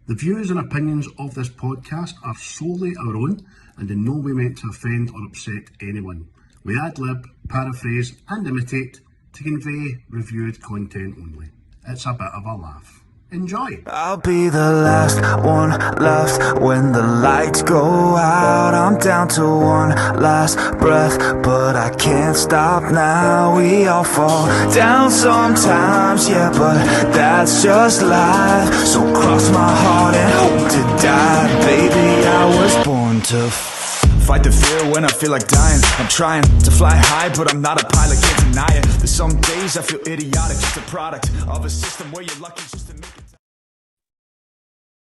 The views and opinions of this podcast are solely our own and in no way meant to offend or upset anyone. We ad-lib, paraphrase and imitate to convey reviewed content only. It's a bit of a laugh. Enjoy! I'll be the last one left when the lights go out. I'm down to one last breath, but I can't stop now. We all fall down sometimes, yeah, but that's just life. So cross my heart and hope to die. Baby, I was born to fight the fear when I feel like dying. I'm trying to fly high, but I'm not a pilot, can't deny it. There's some days I feel idiotic, just a product of a system where you're lucky just to make it.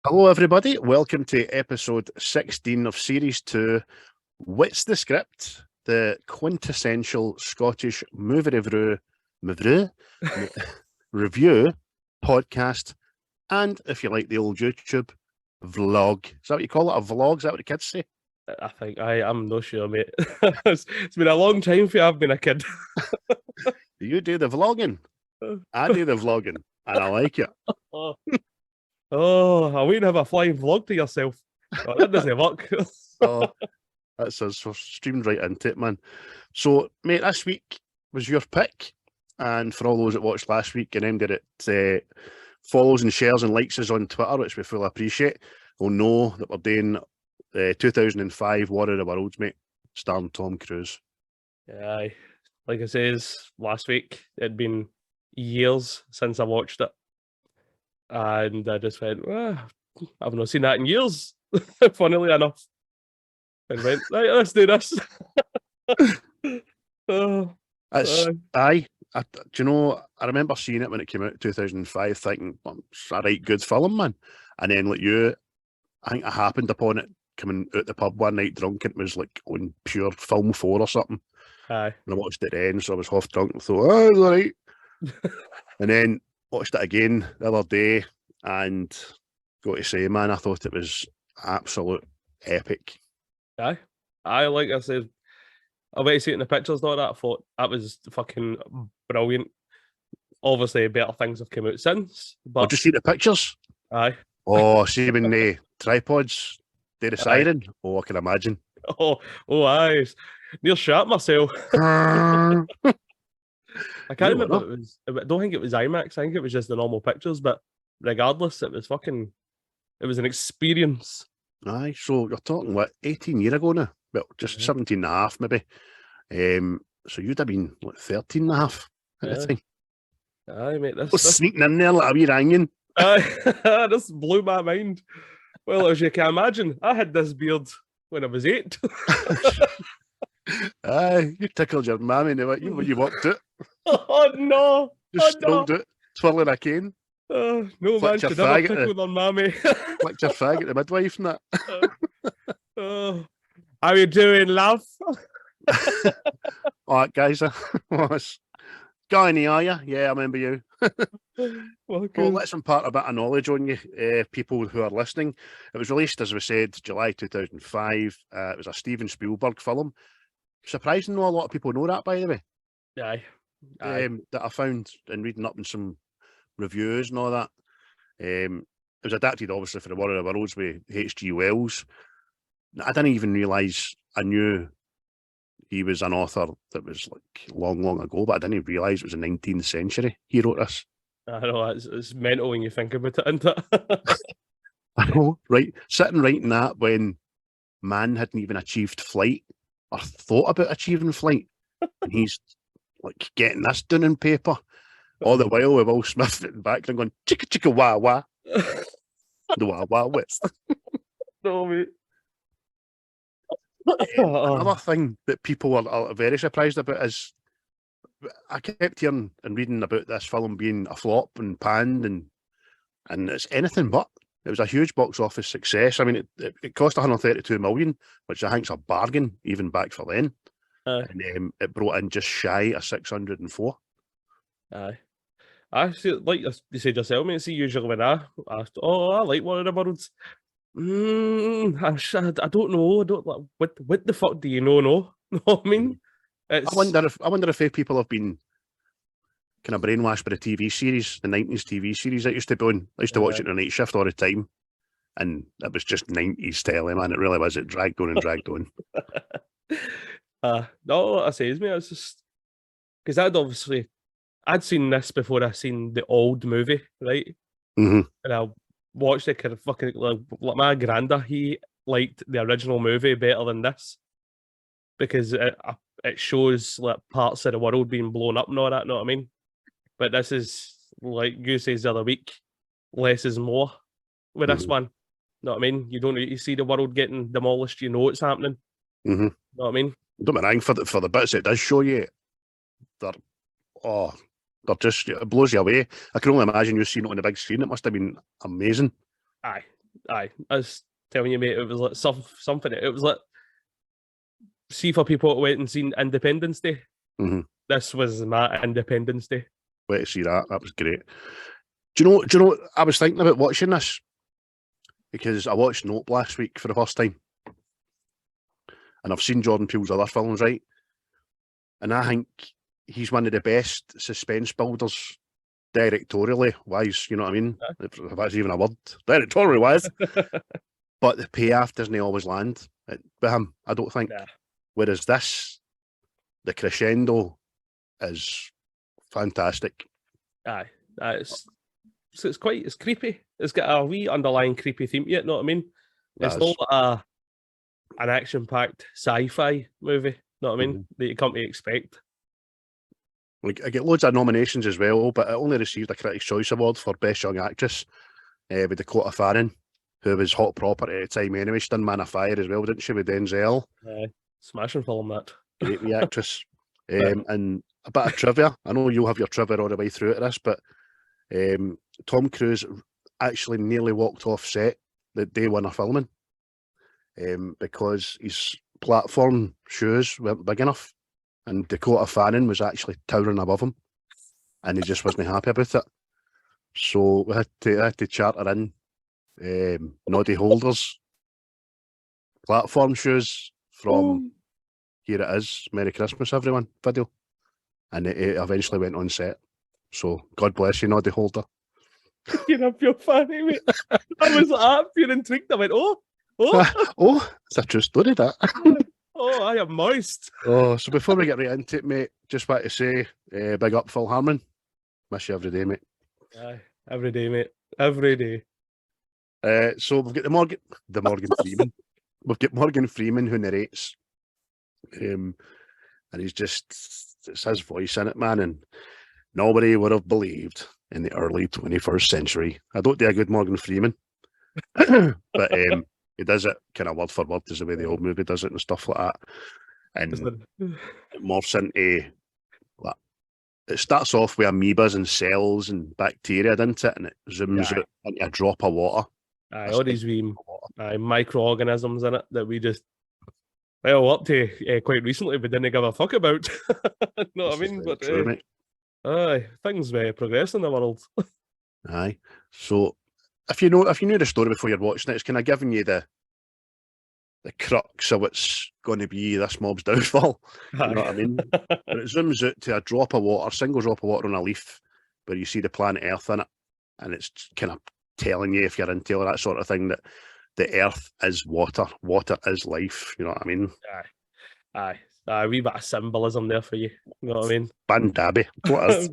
Hello everybody, welcome to episode 16 of series 2, Whit's the Script, the quintessential Scottish movie review podcast, and if you like the old YouTube, vlog. Is that what you call it? A vlog? Is that what the kids say? I think I'm not sure, mate. It's been a long time for I've been a kid. You do the vlogging. I do the vlogging, and I like it. Oh, I wouldn't have a flying vlog to yourself. Oh, that doesn't work. Oh, that's us. We're streamed right into it, man. So, mate, this week was your pick, and for all those that watched last week and ended it, follows and shares and likes us on Twitter, which we fully appreciate, will know that we're doing 2005 War of the Worlds, mate, starring Tom Cruise. Yeah, like I says last week, it'd been years since I watched it. And I just went, I've not seen that in years, funnily enough. And went, right, let's do this. Do you know, I remember seeing it when it came out in 2005, thinking, it's a right good film, man. And then, like you, I think I happened upon it coming out the pub one night drunk, and it was like on pure Film 4 or something. Aye. And I watched it then, so I was half drunk and thought, oh, it's all right. And then watched it again the other day, and got to say, man, I thought it was absolute epic. Aye. Like I said, I went to see it in the pictures, not that. I thought that was fucking brilliant. Obviously, better things have come out since. But Just see the pictures. Aye. Oh, see when the tripods, they're the siren. Oh, I can imagine. Oh, aye. Near shot myself. I can't remember if it was. I don't think it was IMAX. I think it was just the normal pictures. But regardless, it was fucking. It was an experience. Aye, so you're talking what 18 years ago now? Well, just 17 and a half maybe. So you'd have been like 13 and a half at the time. Aye, mate. This sneaking in there like a wee ringing. Aye, this blew my mind. Well, as you can imagine, I had this beard when I was 8. Aye, you tickled your mammy when you walked it. Oh no! Just strolled it, twirling a cane. No man should ever tickle their mammy. Flicked your fag at the midwife and that. How you doing, love? All right, guys. Guy in the area. Yeah, I remember you. Well, let's impart a bit of knowledge on you, people who are listening. It was released, as we said, July 2005. It was a Steven Spielberg film. Surprising, a lot of people know that, by the way. Aye. That I found in reading up on some reviews and all that. It was adapted, obviously, for the War of the Worlds with H.G. Wells. I didn't even realise I knew he was an author that was like long, long ago, but I didn't realise it was the 19th century he wrote this. I know, it's mental when you think about it, isn't it? I know, right? Sitting writing that when man hadn't even achieved flight or thought about achieving flight, and he's like getting this down in paper, all the while with Will Smith in the background going chicka chicka wah wah, the wah wah wits. No, mate. Another thing that people are very surprised about is I kept hearing and reading about this film being a flop and panned, and it's anything but. It was a huge box office success. I mean, it cost 132 million, which I think is a bargain even back for then. And it brought in just shy of 604. Aye. I see, like you said yourself, mate. See, usually when I like War of the Worlds. I don't know. I don't like what the fuck do you know? No, know what I mean? I wonder if people have been kind of brainwashed by the TV series, the 90s TV series that used to be on. I used to watch it on a night shift all the time. and it was just 90s telly, man. It really was. It dragged on and dragged on. No, what I say is, mate, it's just because I'd seen this before I seen the old movie, right? Mm-hmm. And I watched it kind of fucking like my granda. He liked the original movie better than this because it shows like parts of the world being blown up and all that. Know what I mean? But this is like you says the other week, less is more with this one. Know what I mean? You see the world getting demolished. You know it's happening. Mm-hmm. Know what I mean? Don't be wrong, for the bits it does show you, they're just, it blows you away. I can only imagine you seeing it on the big screen. It must have been amazing. Aye. I was telling you, mate, it was like something. It was like, see, for people that went and seen Independence Day, this was my Independence Day. Wait to see that. That was great. Do you know? I was thinking about watching this because I watched Nope last week for the first time, and I've seen Jordan Peele's other films, right? And I think he's one of the best suspense builders directorially wise. You know what I mean? If that's even a word, directorially wise. But the payoff doesn't always land with him, I don't think. Yeah. Whereas this, the crescendo is fantastic. Aye, it's creepy. It's got a wee underlying creepy theme to it, know what I mean? It's not an action-packed sci-fi movie, know what I mean? That you come to expect. Like, I get loads of nominations as well, but it only received a Critics' Choice Award for Best Young Actress with Dakota Fanning, who was hot property at the time anyway. She done Man of Fire as well, didn't she, with Denzel? Smashing film, that. Great wee actress. And a bit of trivia. I know you'll have your trivia all the way through to this, but Tom Cruise actually nearly walked off set the day one of filming because his platform shoes weren't big enough, and Dakota Fanning was actually towering above him, and he just wasn't happy about it. So we had to charter in Noddy Holder's platform shoes from Here It Is, Merry Christmas Everyone video, and it eventually went on set. So God bless you, Noddy Holder. You're a pure fanny, mate. I was up, you're intrigued. I went, oh, it's a true story, that. Oh, I am moist. So before we get right into it, mate, just want to say, big up Phil Harmon. Miss you every day, mate. Aye, every day, mate. Every day. So we've got the Morgan Freeman. We've got Morgan Freeman who narrates, and it's his voice in it, man, and nobody would have believed in the early 21st century. I don't do a good Morgan Freeman, but he does it kind of word for word as the way the old movie does it and stuff like that. And it morphs into, like, it starts off with amoebas and cells and bacteria, doesn't it? And it zooms out into a drop of water. All these wee microorganisms in it that we just, well, up to quite recently we didn't give a fuck about. Know what I mean? But true, things progress in the world. Aye. So if you knew the story before you're watching it, it's kind of giving you the crux of what's going to be this mob's downfall. You know what I mean? But it zooms out to a drop of water, single drop of water on a leaf, where you see the planet Earth in it, and it's kind of telling you, if you're into all that sort of thing, that the Earth is water is life. You know what I mean? Aye. A wee bit of symbolism there for you. You know what I mean? Bandabby. What is?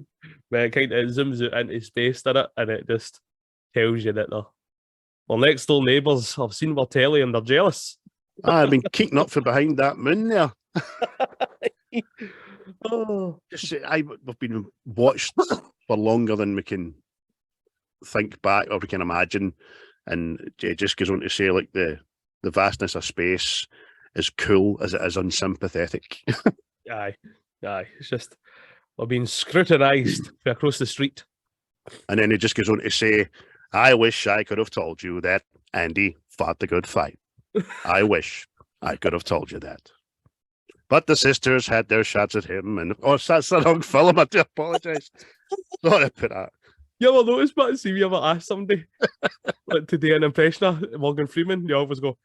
But it zooms out into space, doesn't it? And it just tells you that they're next door neighbours have seen our telly and they're jealous. I've been kicking up from behind that moon there. We've been watched for longer than we can think back or we can imagine, and it just goes on to say, like, the vastness of space is cool as it is unsympathetic. Aye. It's just, we're being scrutinised across the street. And then it just goes on to say, I wish I could have told you that Andy fought the good fight. I wish I could have told you that. But the sisters had their shots at him, and that's the wrong film. I do apologise. Sorry to put that. You ever notice, but see, you ever ask somebody like, to do an impression of Morgan Freeman, you always go,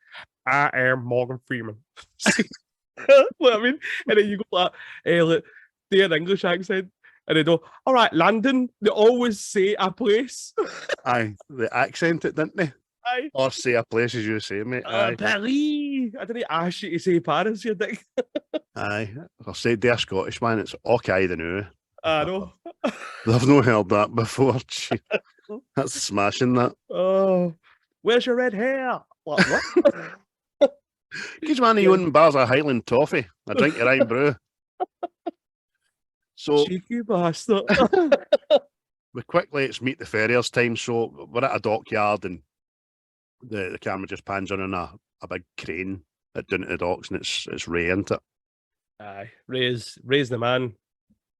I am Morgan Freeman. What I mean? And then you go like, do an English accent, and they go, all right, London. They always say a place. Aye, they accent it, didn't they? Aye. Or say a place as you say, mate. Aye. Paris. I didn't ask you to say Paris, you dick. Aye. I'll say they're Scottish, man. It's okay, the new. I know. They've not heard that before. Gee, that's smashing that. Oh, where's your red hair? What? Because man, you wouldn't bars of Highland toffee. I drink your own brew. So Cheeky bastard. we quickly, it's meet the farriers time. So we're at a dockyard and the camera just pans on a big crane down at the docks, and it's Ray, isn't it? Aye, Ray's the man.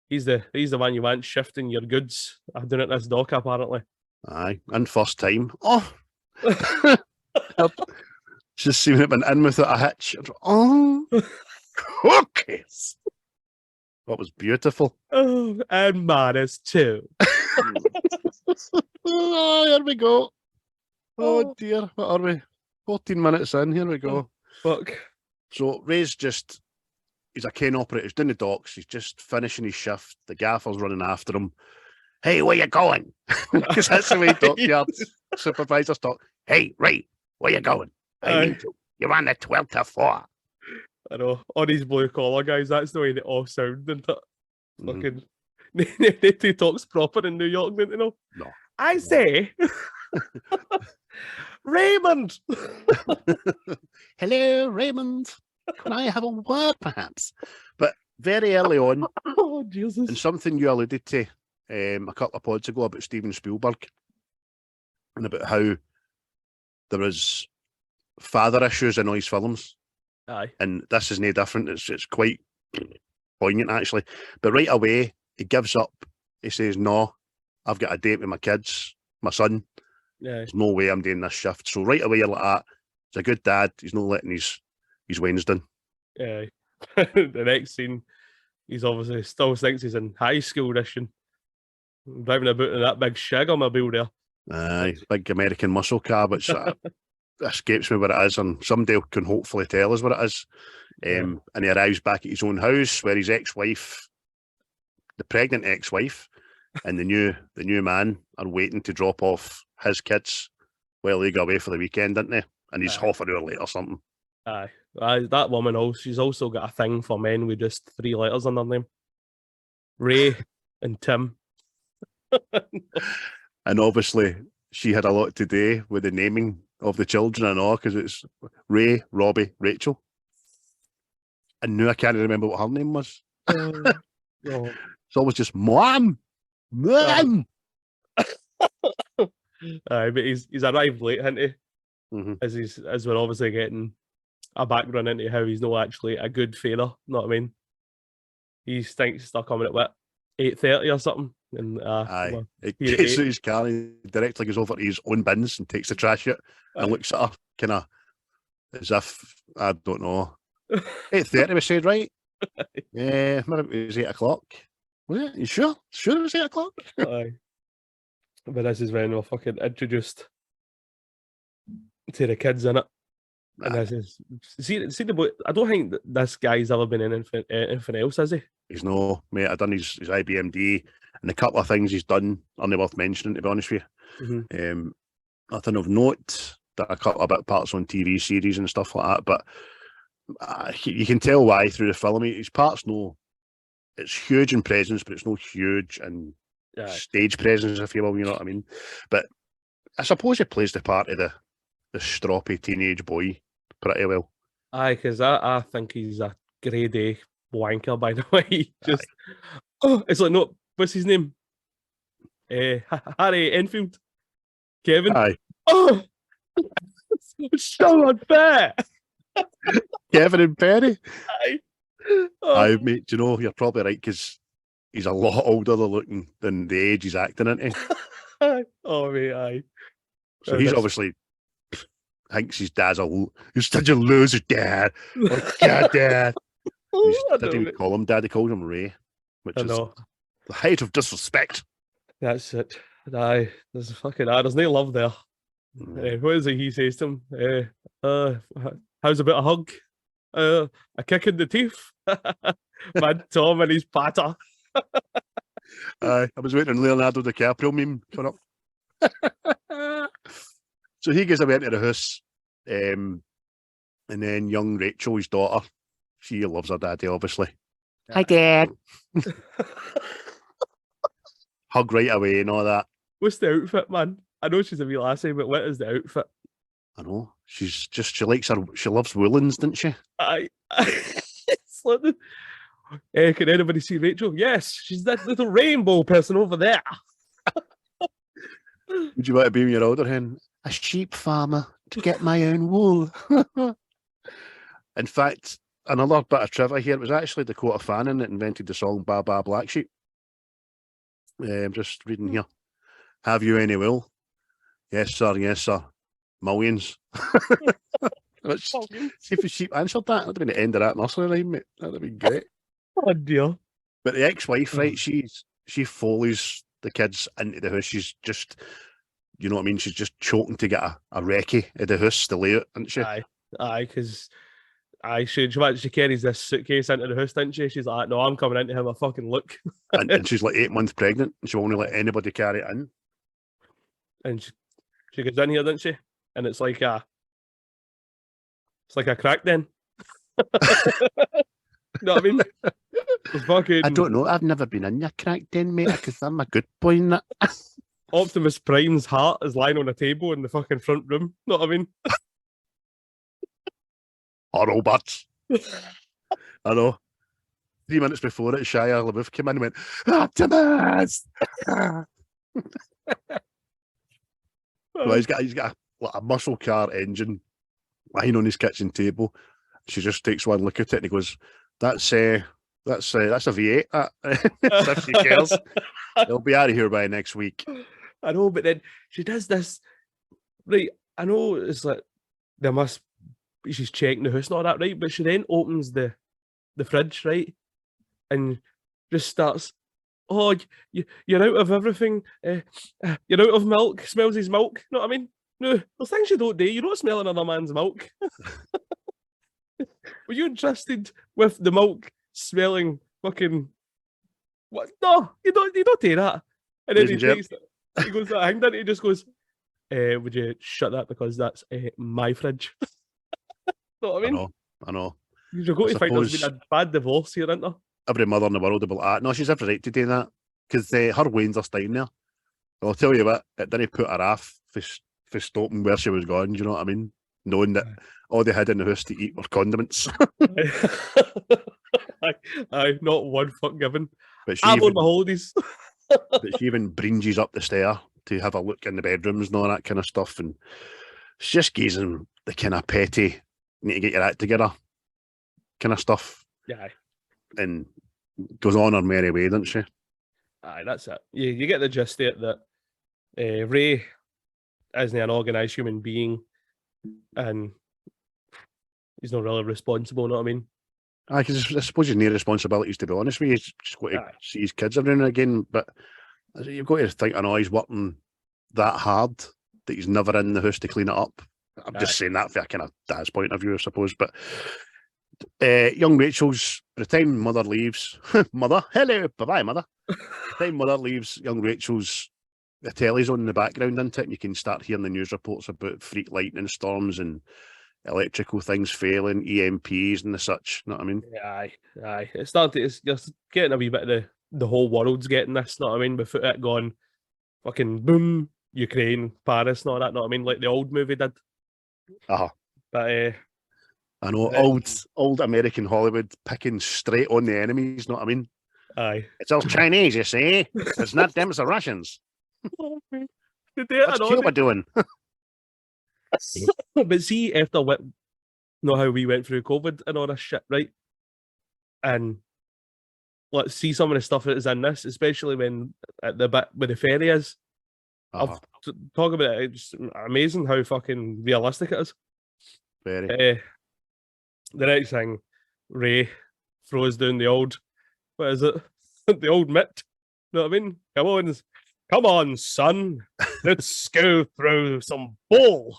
He's the one you want shifting your goods. I'm doing it at this dock apparently. Aye, and first time. Oh, just seen it been in without a hitch. Oh, cookies. That was beautiful. Oh, and Maris too. Oh, here we go. Oh dear, what are we? 14 minutes in, here we go. Fuck. So Ray's he's a crane operator, he's down the docks, he's just finishing his shift. The gaffer's running after him. Hey, where you going? Because that's the way dockyard supervisors talk. Hey, Ray, where you going? I need to. You're on the 12 to 4. I know. On his blue collar guys, that's the way they all sound, isn't it? Fucking nobody talks proper in New York, don't you know? No. I say Raymond. Hello, Raymond. Can I have a word, perhaps? But very early on, Oh Jesus. and something you alluded to a couple of pods ago about Steven Spielberg and about how there was father issues in all his films. Aye. And this is no different. It's quite poignant, actually. But right away, he gives up. He says, no, I've got a date with my kids, my son. Yeah. There's no way I'm doing this shift. So right away, you're like, ah, he's a good dad. He's not letting his wains done. Yeah. The next scene, he's obviously still thinks he's in high school edition. Driving about in that big Shagomobile there. Aye, big American muscle car, which escapes me what it is, and somebody can hopefully tell us what it is. And he arrives back at his own house where his ex-wife, the pregnant ex-wife, and the new man are waiting to drop off his kids while they go away for the weekend, didn't they? And he's half an hour late or something. Aye. That woman also, she's also got a thing for men with just 3 letters on their name. Ray and Tim. And obviously she had a lot to do with the naming of the children and all, because it's Ray, Robbie, Rachel. And now I can't remember what her name was. No. It's always just Mom. Aye, but he's arrived late, hasn't he? Mm-hmm. As we're obviously getting a background into how he's not actually a good father. Know what I mean? He thinks they're coming at what, 8:30 or something. And aye, he gets out his car, he directly goes over to his own bins and takes the trash out and looks at her kind of as if, I don't know, 8:30 we said, right? Yeah, maybe it was 8 o'clock. Was it? You sure? Sure it was 8 o'clock? Aye. But this is when we're fucking introduced to the kids in it. And this is see the boy. I don't think this guy's ever been in anything else, has he? He's no, mate. I've done his IBMD, and a couple of things he's done are not worth mentioning, to be honest with you. Mm-hmm. Nothing of note. That a couple of bit parts on TV series and stuff like that, but you can tell why through the film. His parts, no, it's huge in presence, but it's no huge in stage presence, if you will. You know what I mean? But I suppose he plays the part of the stroppy teenage boy pretty well. Aye, because I think he's a grade A wanker, by the way. Just it's like, no, what's his name? Harry Enfield. Kevin. Aye. Oh, so unfair. Kevin and Perry. Aye. Aye, mate. You know, you're probably right, because he's a lot older looking than the age he's acting into. Oh, mate, aye. So he's obviously thinks his dad's he's such a loser, Dad. Oh, God, Dad. He didn't even call him Dad, he calls him Ray, which is the height of disrespect. That's it. Aye, there's no love there. What is it he says to him? How's about a hug? A kick in the teeth? Mad Tom and his patter. I was waiting on Leonardo DiCaprio meme coming up. So he goes away into the house, and then young Rachel, his daughter, she loves her daddy, obviously. Hi, Dad. Hug right away and all that. What's the outfit, man? I know she's a wee lassie, but what is the outfit? I know. She loves woolens, doesn't she? It's like can anybody see Rachel? Yes, she's that little rainbow person over there. Would you want to be when you're older, hen? A sheep farmer to get my own wool. In fact, another bit of trivia here, it was actually Dakota Fanning that invented the song Ba Ba Black Sheep. I'm just reading here. Have you any wool? Yes, sir. Yes, sir. Millions. See if the sheep answered that. That'd have been the end of that nursery rhyme, mate. That'd have been great. Oh dear. But the ex-wife, right? She follows the kids into the house. She's just, you know what I mean? She's just choking to get a recce of the house to lay it, isn't she? Aye, because she carries this suitcase into the house, doesn't she? She's like, no, I'm coming in to have a fucking look. and she's like 8 months pregnant, and she won't let anybody carry it in. And she goes in here, doesn't she? And it's like a crack den. You know what I mean? Fucking... I don't know. I've never been in your crack den, mate, because I'm a good boy in that. Optimus Prime's heart is lying on a table in the fucking front room. Know what I mean? Oh, Roberts. I know. 3 minutes before it, Shia LaBeouf came in and went, Optimus! Well, he's got a muscle car engine lying on his kitchen table. She just takes one look at it and he goes, That's a V8. If she cares, they'll be out of here by next week. I know, but then she does this. Right, I know it's like she's checking the house and all that, right? But she then opens the fridge, right, and just starts. Oh, you're out of everything. You're out of milk. Smells his milk. You know what I mean? No, there's things you don't do. You don't smell another man's milk. Were you interested with the milk smelling fucking what? No, you don't do that. And then he goes to hang down and he just goes, would you shut that because that's my fridge? Know what I mean? I know. You're going to find there's been a bad divorce here, isn't there? Every mother in the world will be like, no, she's every right to do that. Because her wains are staying there. I'll tell you what, it didn't put her off for stopping where she was going, do you know what I mean? Knowing that all they had in the house to eat were condiments. Aye, not one fuck given. But I'm on my holidays. But she even bringes up the stair to have a look in the bedrooms and all that kind of stuff. And it's just gazing the kind of petty, need to get your act together kind of stuff. Yeah. And goes on her merry way, doesn't she? Aye, that's it. You get the gist of it that Ray isn't an organised human being and he's not really responsible, know what I mean? Aye, because I suppose he's no responsibilities, to be honest with you. He's just got to see his kids every now and again. But you've got to think, I know he's working that hard that he's never in the house to clean it up. I'm just saying that from a kind of dad's point of view, I suppose. But young Rachel's, by the time mother leaves, mother, hello, bye-bye, mother. By the time mother leaves, young Rachel's, the telly's on in the background, isn't it? And you can start hearing the news reports about freak lightning storms and electrical things failing, EMPs and the such. Know what I mean? Aye. It's starting to, you're getting a wee bit of the whole world's getting this, know what I mean? Without it gone fucking boom, Ukraine, Paris, and all that, know what I mean? Like the old movie did. But I know, old American Hollywood picking straight on the enemies, know what I mean? Aye. It's all Chinese, you see. It's not them, it's the Russians. What's Cuba doing? But see, after how we went through COVID and all this shit, right? And let's see some of the stuff that is in this, especially when at the bit where the ferry is. I'll talk about it. It's amazing how fucking realistic it is. Very. The next thing, Ray throws down the old, what is it? The old mitt. You know what I mean? Come on, son. Let's go through some ball.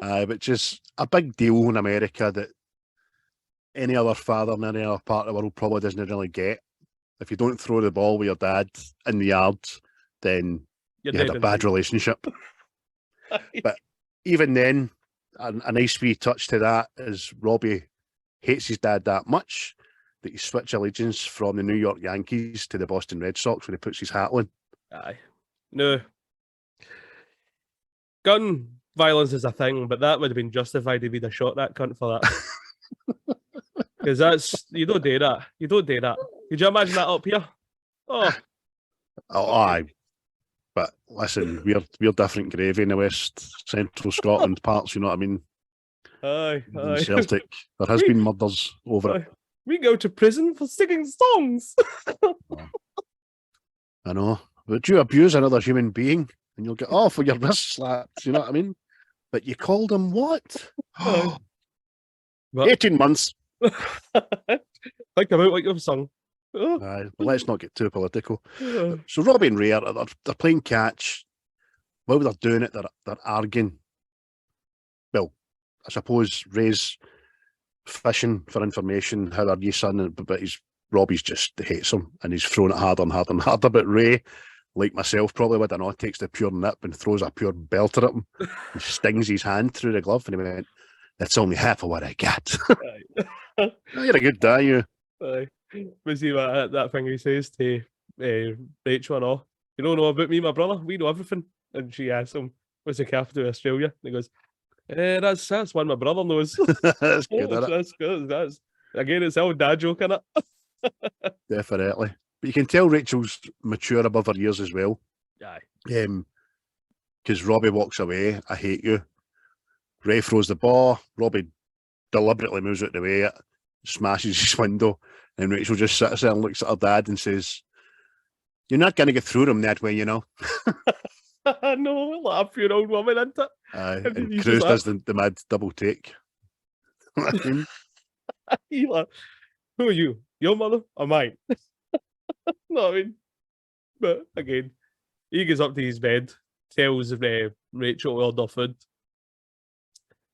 But just a big deal in America that any other father in any other part of the world probably doesn't really get. If you don't throw the ball with your dad in the yard, then you had a bad relationship. But even then, a nice wee touch to that is Robbie hates his dad that much that he switched allegiance from the New York Yankees to the Boston Red Sox when he puts his hat on. Aye. No. Gun violence is a thing, but that would have been justified if he'd have shot that cunt for that. Because you don't do that. You don't do that. Could you imagine that up here? Oh. Aye. But listen, we're different gravy in the West Central Scotland parts, you know what I mean? Aye. In Celtic. There has been murders over it. We go to prison for singing songs. I know. But you abuse another human being and you'll get off for your wrist slapped, you know what I mean? But you called him what? 18 months. Think about what you've sung. But let's not get too political. So Robbie and Ray they're playing catch. While they're doing it, they're arguing. Well, I suppose Ray's fishing for information. How are you, son? But Robbie's just hates him and he's throwing it harder and harder and harder. But Ray, like myself, probably would know, takes the pure nip and throws a pure belter at him. He stings his hand through the glove and he went, "That's only half of what I got." You're a good guy, you. But see that thing he says to Rachel and all, "You don't know about me, my brother? We know everything." And she asks him, "What's the capital of Australia?" And he goes, that's one my brother knows. That's good, That's good. That's again, it's old dad joke, innit? Definitely. But you can tell Rachel's mature above her years as well. Aye. Because Robbie walks away, "I hate you." Ray throws the ball. Robbie deliberately moves out the way, smashes his window, and Rachel just sits there and looks at her dad and says, "You're not going to get through them that way, you know." No, laugh your old woman, isn't it? Aye, and Cruz does the mad double take. He like, "Who are you? Your mother or mine?" No, I mean, but again, he goes up to his bed, tells Rachel to order food.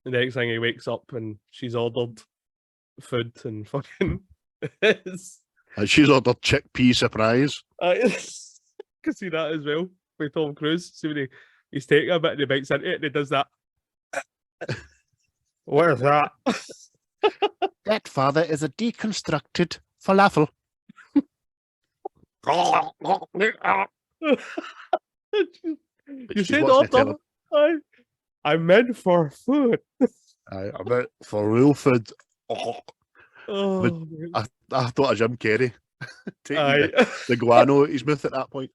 The next thing he wakes up and she's ordered food and fucking and she's ordered chickpea surprise. I can see that as well with Tom Cruise. See when he's taking a bit and he bites into it and he does that. What is that? That, father, is a deconstructed falafel. You said order. I meant for food. I meant for real food. Oh, I thought of Jim Carrey taking the guano out his mouth at that point.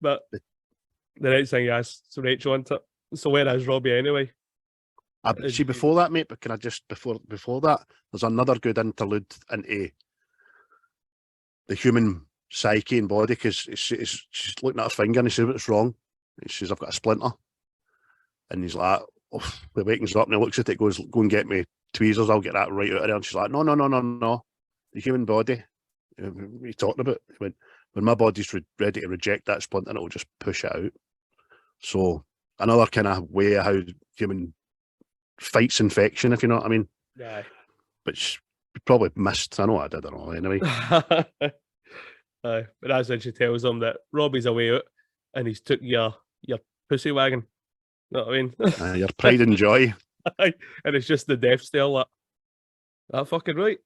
But the next thing he asks Rachel into it. So where is Robbie anyway? See, before that, mate, but can I just, before that, there's another good interlude into the human psyche and body, because she's looking at her finger and he says, "What's wrong?" And she says, "I've got a splinter." And he's like, "Oh," he wakens up and he looks at it, goes, "Go and get me tweezers, I'll get that right out of there." And she's like, No. The human body, what are you talking about? He went, "When my body's ready to reject that splinter, it'll just push it out." So another kind of way of how human fights infection, if you know what I mean. Yeah. Which we probably missed. I know I did it all anyway. But that's when she tells him that Robbie's away out and he's took your pussy wagon. You know what I mean? Your pride and joy. And it's just the death stare, like, that fucking right.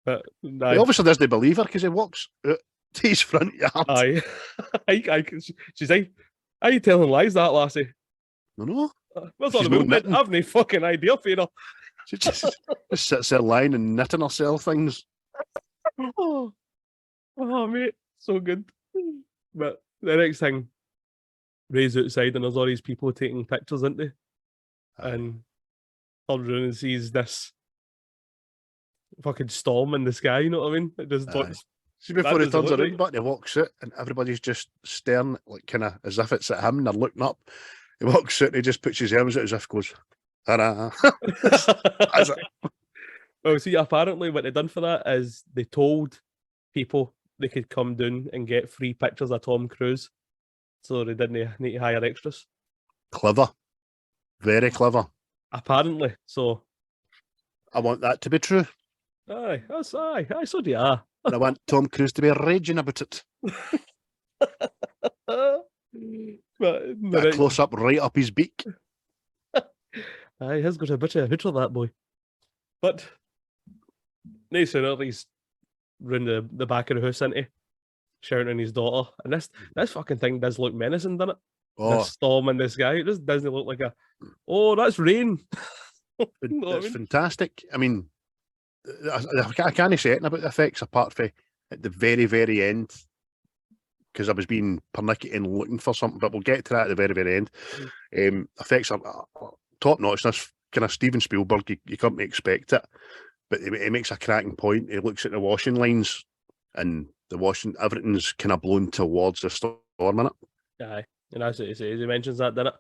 But he obviously doesn't believe her because he walks out to his front yard. Aye. She's like, "Are you telling lies, that lassie?" No. What's on the movement? I have no fucking idea for you. She just sits there lying and knitting herself things. Oh, mate, so good. But the next thing, Ray's outside and there's all these people taking pictures, isn't they? And turns around and sees this fucking storm in the sky, you know what I mean? It just looks. See, before he turns around, but he walks out and everybody's just staring, like kind of as if it's at him and they're looking up. He walks out and he just puts his arms out as if he goes, "Ta-da." Well, see, apparently what they done for that is they told people they could come down and get free pictures of Tom Cruise, so they didn't need to hire extras. Clever. Very clever. Apparently, so. I want that to be true. Aye, so do I. And I want Tom Cruise to be raging about it. But Get a close up right up his beak. aye, he's got a bit of a hooter, that boy. But no sooner he's round the back of the house, isn't he? Shouting at his daughter. And this fucking thing does look menacing, doesn't it? Oh, This storm and this guy. It just doesn't look like oh, that's rain. it's fantastic. I mean, I can't say anything about the effects apart from at the very, very end, because I was being pernickety and looking for something, but we'll get to that at the very, very end. Effects are top notch. This kind of Steven Spielberg, you couldn't expect it, but he makes a cracking point. He looks at the washing lines, and everything's kind of blown towards the storm in it. Aye, and that's what he says. He mentions that, doesn't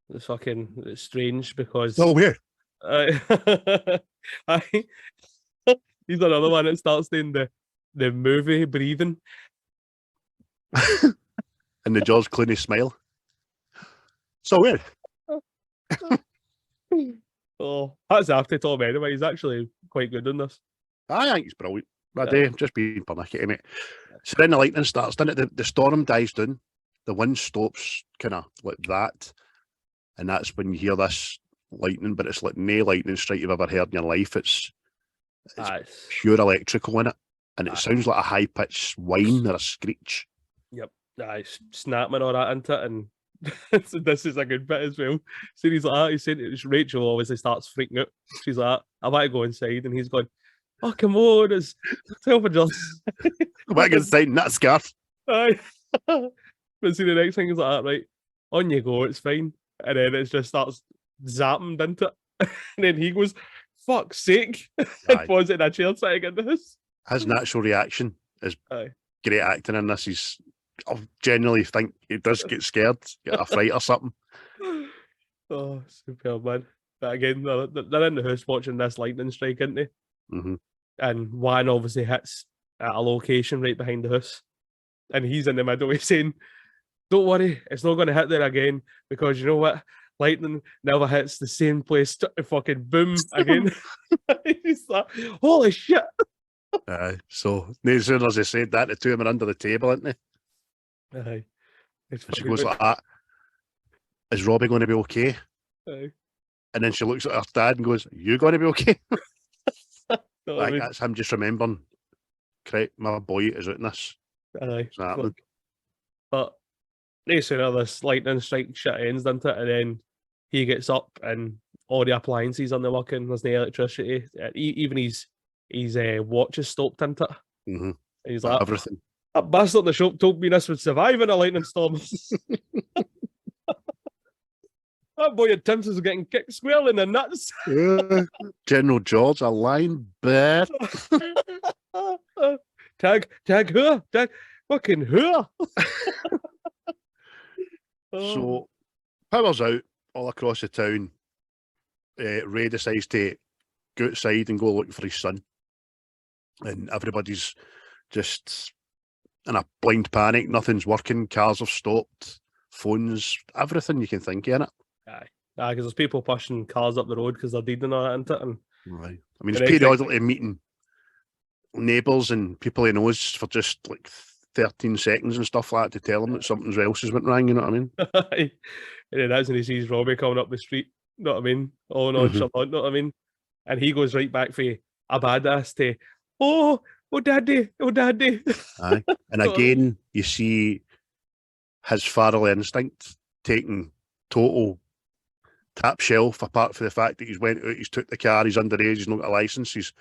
it? It's strange because. Oh, weird. He's another one that starts doing the movie breathing. And the George Clooney smile. So weird. Oh, that's after Tom anyway. He's actually quite good in this. I think he's brilliant. But just being pernickety, mate. So then the lightning starts, then the storm dies down, the wind stops kind of like that, and that's when you hear this lightning, but it's like no lightning strike you've ever heard in your life. It's pure electrical in it, and it sounds like a high-pitched whine or a screech. Yep. Snapping all that into it, and so this is a good bit as well. So he's like, he said Rachel obviously starts freaking out. She's like, I want to go inside, and he's going, oh, come on, it's 12 of us. I want to go inside, not scared. Aye. But see, the next thing is like, right, on you go, it's fine. And then it just starts zapping into it. And then he goes, fuck's sake, and falls in a chair sitting in this. His natural reaction is great acting in this. I genuinely think he does get scared, get a fright or something. Oh, superb, man. But again, they're in the house watching this lightning strike, aren't they? Mm-hmm. And one obviously hits at a location right behind the house. And he's in the middle, he's saying, don't worry, it's not going to hit there again, because you know what? Lightning never hits the same place. Fucking boom again. He's like, holy shit. So as soon as they said that, the two of them are under the table, aren't they? Aye. She goes like that. Is Robbie going to be okay? Aye. And then she looks at her dad and goes, are you going to be okay? Like, that's him just remembering, my boy is out in this. Aye. But no sooner this lightning strike shit ends, doesn't it? And then he gets up and all the appliances are not working. There's no electricity. Even his watch is stopped, isn't it? Mm-hmm. He's like, everything. That bastard in the shop told me this would survive in a lightning storm. That boy at Tim's is getting kicked squarely in the nuts. General George, a lying bird. Tag her. Tag fucking her. So, power's out all across the town. Ray decides to go outside and go looking for his son. And everybody's just in a blind panic. Nothing's working. Cars have stopped. Phones, everything you can think of in it. Aye, because there's people pushing cars up the road because they're dead and all that, isn't it? And right. I mean, it's periodically meeting neighbours and people he knows for just like 13 seconds and stuff like that to tell him that something else has went wrong, you know what I mean? And then that's when he sees Robbie coming up the street, you know what I mean? Oh, no, you know what I mean? And he goes right back for a badass to, oh, daddy. Aye. And again, you see his feral instinct taking total tap shelf, apart from the fact that he's went out, he's took the car, he's underage, he's not got a license. He's,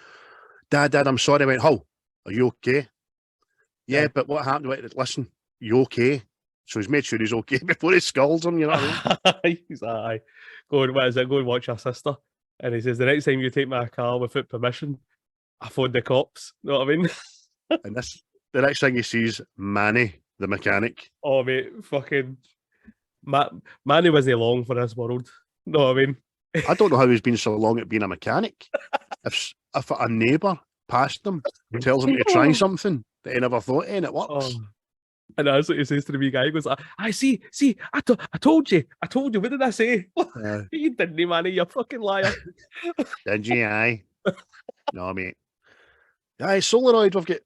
Dad, I'm sorry. I went, oh, are you okay? Yeah, but what happened? Went, listen, you okay? So he's made sure he's okay before he scolds him, you know what I mean? He's like, go and watch your sister. And he says, the next time you take my car without permission, I phone the cops. You know what I mean? And the next thing he sees, Manny, the mechanic. Oh, mate, fucking Manny wasn't long for this world. You know what I mean? I don't know how he's been so long at being a mechanic. If a neighbour passed him and tells him to try something that he never thought of and it works. Oh. And that's what he says to the wee guy. He goes, I see, I told you. What did I say? You didn't, Manny, you fucking liar. Did you, aye? No, mate. Aye, solenoid, we've got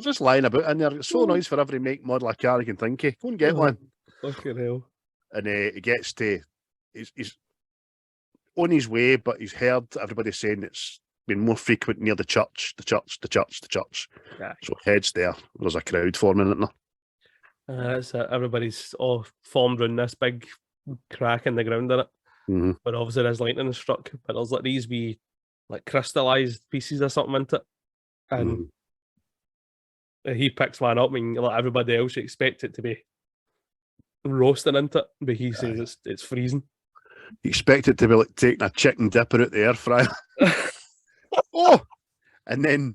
they're just lying about in there. It's so nice for every make, model of car you can think of. Go and get one. Fucking hell. And he gets to, he's on his way, but he's heard everybody saying it's been more frequent near the church. Aye. So heads there. There's a crowd forming in there. That's it. Everybody's all formed around this big crack in the ground in it. Mm-hmm. But obviously there's lightning struck. But there's like these wee like crystallized pieces or something into it. And he picks one up and like everybody else you expect it to be roasting into it. But he says it's freezing. You expect it to be like taking a chicken dipper out the air fryer. Oh! And then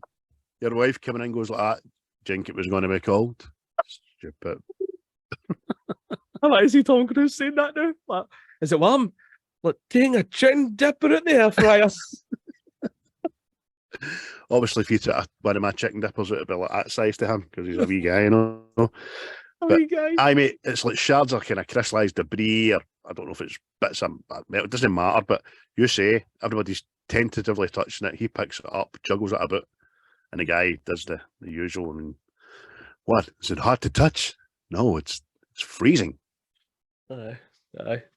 your wife coming in goes like that. Think it was going to be cold. Stupid. Is he Tom Cruise saying that now? Like, is it warm? Like taking a chicken dipper out the air fryer. Obviously, if you took one of my chicken dippers, it would be like that size to him because he's a wee guy, you know. Wee guy. I mean, it's like shards of kind of crystallised debris, or I don't know if it's bits of metal. It doesn't matter, but you say everybody's tentatively touching it. He picks it up, juggles it a bit, and the guy does the usual. I mean, what? Is it hard to touch? No, it's freezing. Aye.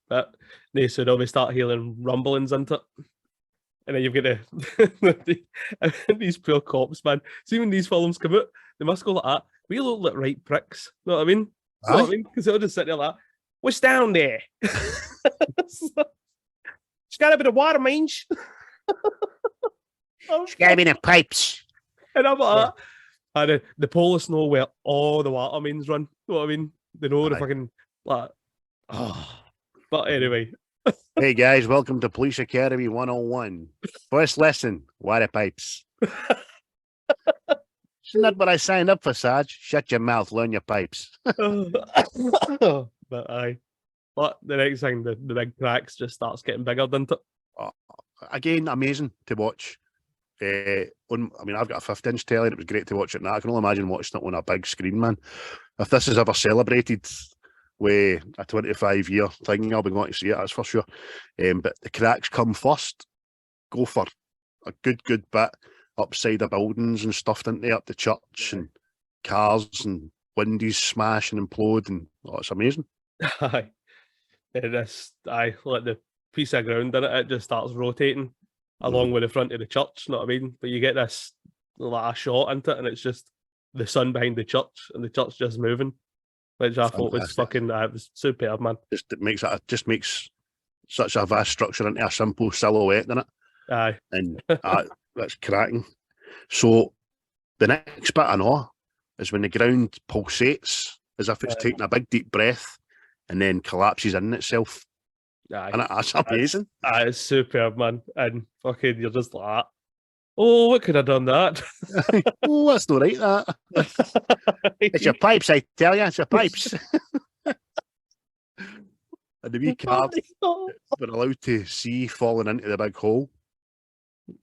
But they should always start hearing rumblings into it. And then you've got these poor cops, man. See, when these films come out, they must go like that. We look like right pricks. You know what I mean? You know what I mean? Because they'll just sit there like, what's down there? It's got a bit of water, mange. It's got to be the pipes. And I'm like, and the police know where all the water mains run. You know what I mean? They know the fucking, like, But anyway. Hey guys, welcome to Police Academy 101. First lesson, water pipes. It's not what I signed up for, Sarge. Shut your mouth, learn your pipes. But aye. But the next thing, the big cracks just starts getting bigger, doesn't it? Again, amazing to watch. I've got a 50-inch telly, and it was great to watch it now. I can only imagine watching it on a big screen, man. If this is ever celebrated with a 25-year thing, I'll be going to see it, that's for sure. But the cracks come first. Go for a good bit upside the buildings and stuff, didn't they? Up the church and cars and windows smash and implode, and it's amazing. Aye. Like the piece of ground in it, it just starts rotating along with the front of the church, you know what I mean? But you get this like a shot into it, and it's just the sun behind the church, and the church just moving, which I thought was fucking, it was superb, man. It just makes such a vast structure into a simple silhouette, doesn't it? Aye. And that's cracking. So the next bit I know is when the ground pulsates as if it's taking a big deep breath and then collapses in itself. Aye. And that's amazing. It's superb, man. And fucking, you're just like, oh, what could have done that? Oh, that's not right, that. It's your pipes, I tell you, it's your pipes. And the wee card we're allowed to see falling into the big hole.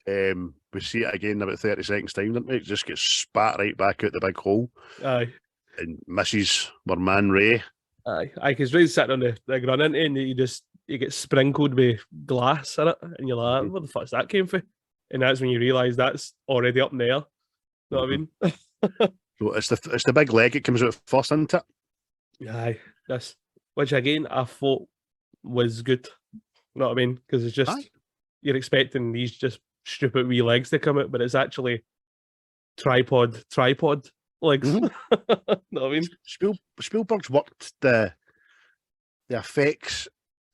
We see it again in about 30 seconds time, don't we? It just gets spat right back out the big hole. Aye. And misses our man Ray. Aye, because Ray's sitting on the ground into, and you get sprinkled with glass in it, and you're like, where the fuck's that came from? And that's when you realise that's already up in the air. You know what I mean? So it's the big leg it comes out first, isn't it? Aye, which again I thought was good. You know what I mean? Because it's just you're expecting these just stupid wee legs to come out, but it's actually tripod legs. You know what I mean? Spielberg's worked the effects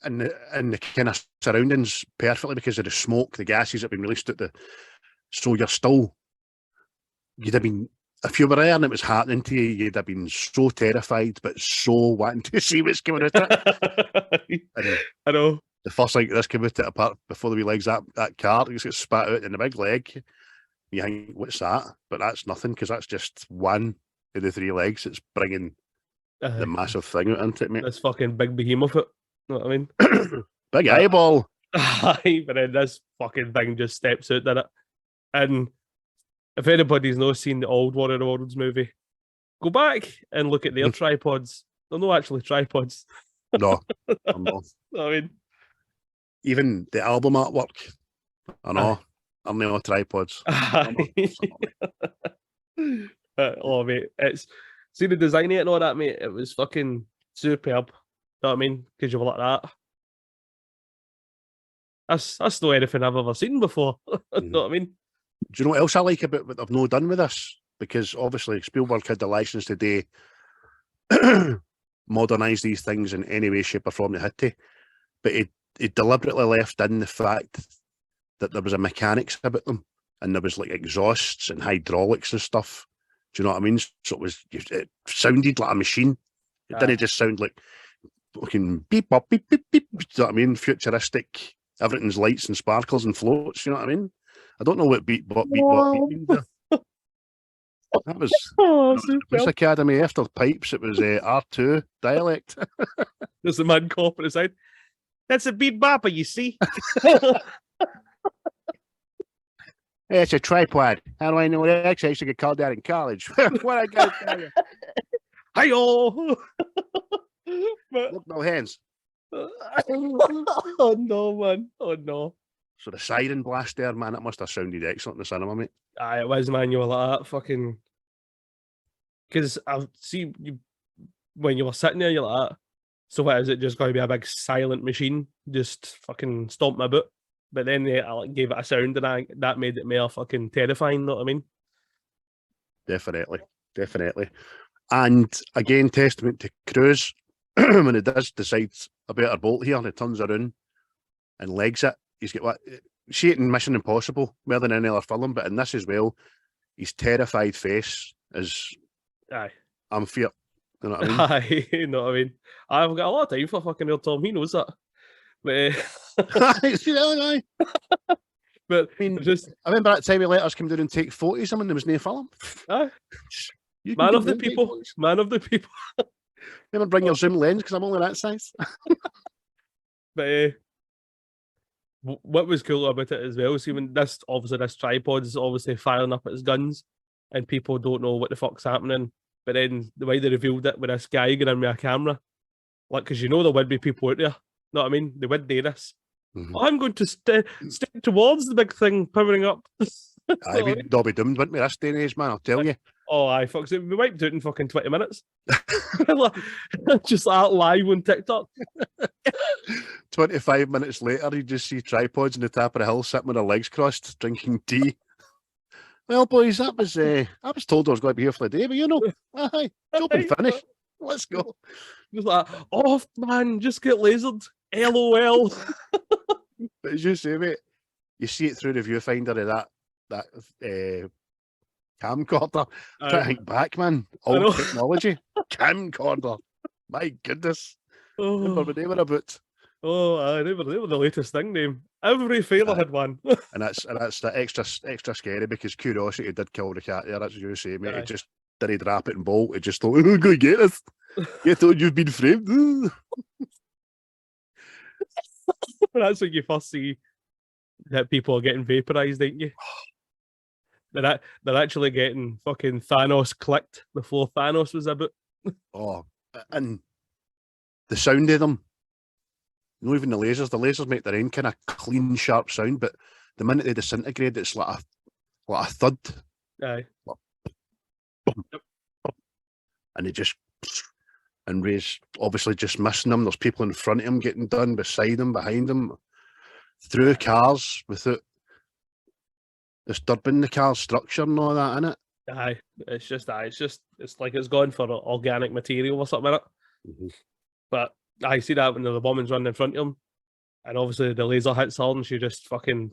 and the kind of surroundings perfectly because of the smoke, the gases that have been released so you'd have been, if you were there and it was happening to you, you'd have been so terrified but so wanting to see what's coming out of it. I know. The first thing this came out apart before the wee legs that car, it just gets spat out in the big leg. You think, what's that? But that's nothing because that's just one of the three legs. It's bringing the massive thing out into it, mate. This fucking big behemoth, you know what I mean? Big eyeball. Aye, but then this fucking thing just steps out, doesn't it? And if anybody's not seen the old War of the Worlds movie, go back and look at their tripods. They're not actually tripods. No, I'm not. I mean, even the album artwork, I know, I'm not tripods. Oh, mate, see the design of it and all that, mate. It was fucking superb. Know what I mean? Because you were like that. That's not anything I've ever seen before. Know what I mean? Do you know what else I like about what they've not done with this? Because obviously Spielberg had the license today modernise these things in any way, shape or form they had to. But he deliberately left in the fact that there was a mechanics about them and there was like exhausts and hydraulics and stuff. Do you know what I mean? So it sounded like a machine. It didn't just sound like fucking beep, bop, beep, beep, beep. Do you know what I mean? Futuristic. Everything's lights and sparkles and floats. You know what I mean? I don't know what beep, bop, beep, bop, beep means there. That was Police Academy after pipes. It was R2 dialect. There's the man cop on the side. That's a beat bopper, you see. Hey, it's a tripod. How do I know that? Actually, I used to get called out in college. What I got to tell you? Hi-yo! Look, no hands. Oh no, man. Oh no. So the siren blast there, man, it must have sounded excellent in the cinema, mate. Aye, it was, man. You were like that, fucking. Because I see you when you were sitting there, you're like that. So what is it? Just going to be a big silent machine, just fucking stomp my boot. But then I gave it a sound, and that made it more fucking terrifying. Know what I mean? Definitely. And again, testament to Cruise when he does decide about a bolt here, and he turns around and legs it. He's got what? See it in Mission Impossible more than any other film, but in this as well, his terrified face is. Aye. I'm fear. You know what I mean? Aye, you know what I mean? I've got a lot of time for fucking old Tom. He knows that. But, but I mean, I remember that time he let us come down and take photos of him and there was no film. Aye. Man of the people. Man of the people. Never bring your zoom lens because I'm only that size. But what was cool about it as well, see when this tripod is obviously firing up its guns and people don't know what the fuck's happening. But then the way they revealed it with this guy going in with a camera, like, because you know there would be people out there, know what I mean? They would do this. Mm-hmm. I'm going to step towards the big thing powering up. We'd all be doomed, wouldn't we, this day and age, man, I'll tell you. Oh, aye, fuck. We wiped out in fucking 20 minutes. Just like live on TikTok. 25 minutes later, you just see tripods in the top of the hill sitting with their legs crossed, drinking tea. Well, boys, I was told I was going to be here for the day, but you know, aye, job and finish. Let's go. Just like, oh, man, just get lasered. LOL. But as you say, mate, you see it through the viewfinder of that camcorder. Try to think back, man. Old technology. Camcorder. My goodness. Oh. Remember when they were about. Oh, they were the latest thing, name. Every failure had one. and that's the extra scary because curiosity did kill the cat there. That's what you say, mate. It just didn't drop it and bolt. It just thought, oh, go get this. You thought you've been framed. That's when you first see that people are getting vaporized, ain't you? They're actually getting fucking Thanos clicked before Thanos was about. Oh, and the sound of them. Not even the lasers make their own kind of clean, sharp sound, but the minute they disintegrate, it's like a thud. Aye. And Ray's obviously just missing them. There's people in front of him getting done, beside him, behind him, through cars without disturbing the car's structure and all that, innit? Aye. It's like it's gone for organic material or something, innit? Mm-hmm. But I see that when the woman's running in front of him, and obviously the laser hits her, and she just fucking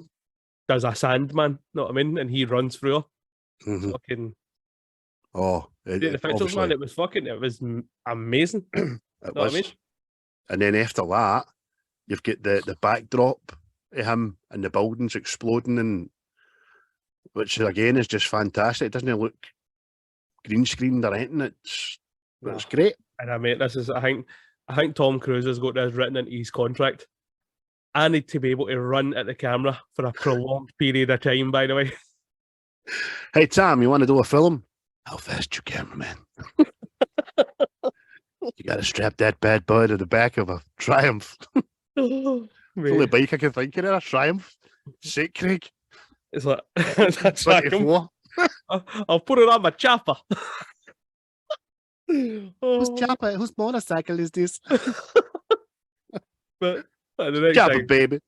does a Sandman, know what I mean? And he runs through her. Mm-hmm. Fucking. Oh, the pictures, man, it was amazing. It was. What I mean? And then after that, you've got the backdrop of him and the buildings exploding, and which again is just fantastic. It doesn't look green screened or anything. It's great. And I mean, I think Tom Cruise has got this written into his contract. I need to be able to run at the camera for a prolonged period of time, by the way. Hey, Tom, you want to do a film? How fast you cameraman? You got to strap that bad boy to the back of a Triumph. Oh, the only bike I can think of, a Triumph. Sick, Craig. It's like, that's 24. I'll put it on my chopper. Whose motorcycle is this? But the next Chopper, thing, baby.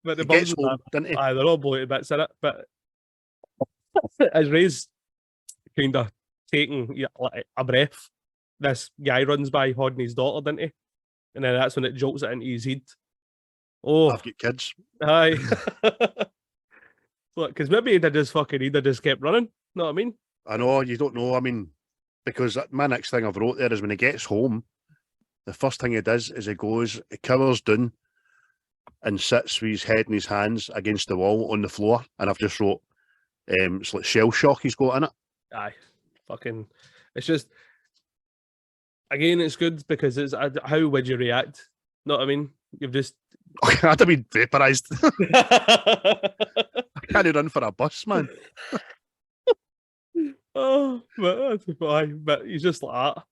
but the He gets bums home, doesn't he? they're all bloated bits in it. But as Ray's kind of taking like a breath, this guy runs by holding his daughter, doesn't he? And then that's when it jolts it into his head. Oh, I've got kids. aye. Look, because maybe he'd have just kept running. Know what I mean? I know, you don't know. I mean, because my next thing I've wrote there is when he gets home, the first thing he does is he cowers down and sits with his head in his hands against the wall on the floor. And I've just wrote, it's like shell shock he's got in it. Aye. It's just, again, it's good because it's how would you react? Know what I mean? You've just. I'd have been vaporised. I can't run for a bus, man. Oh, but he's just like that.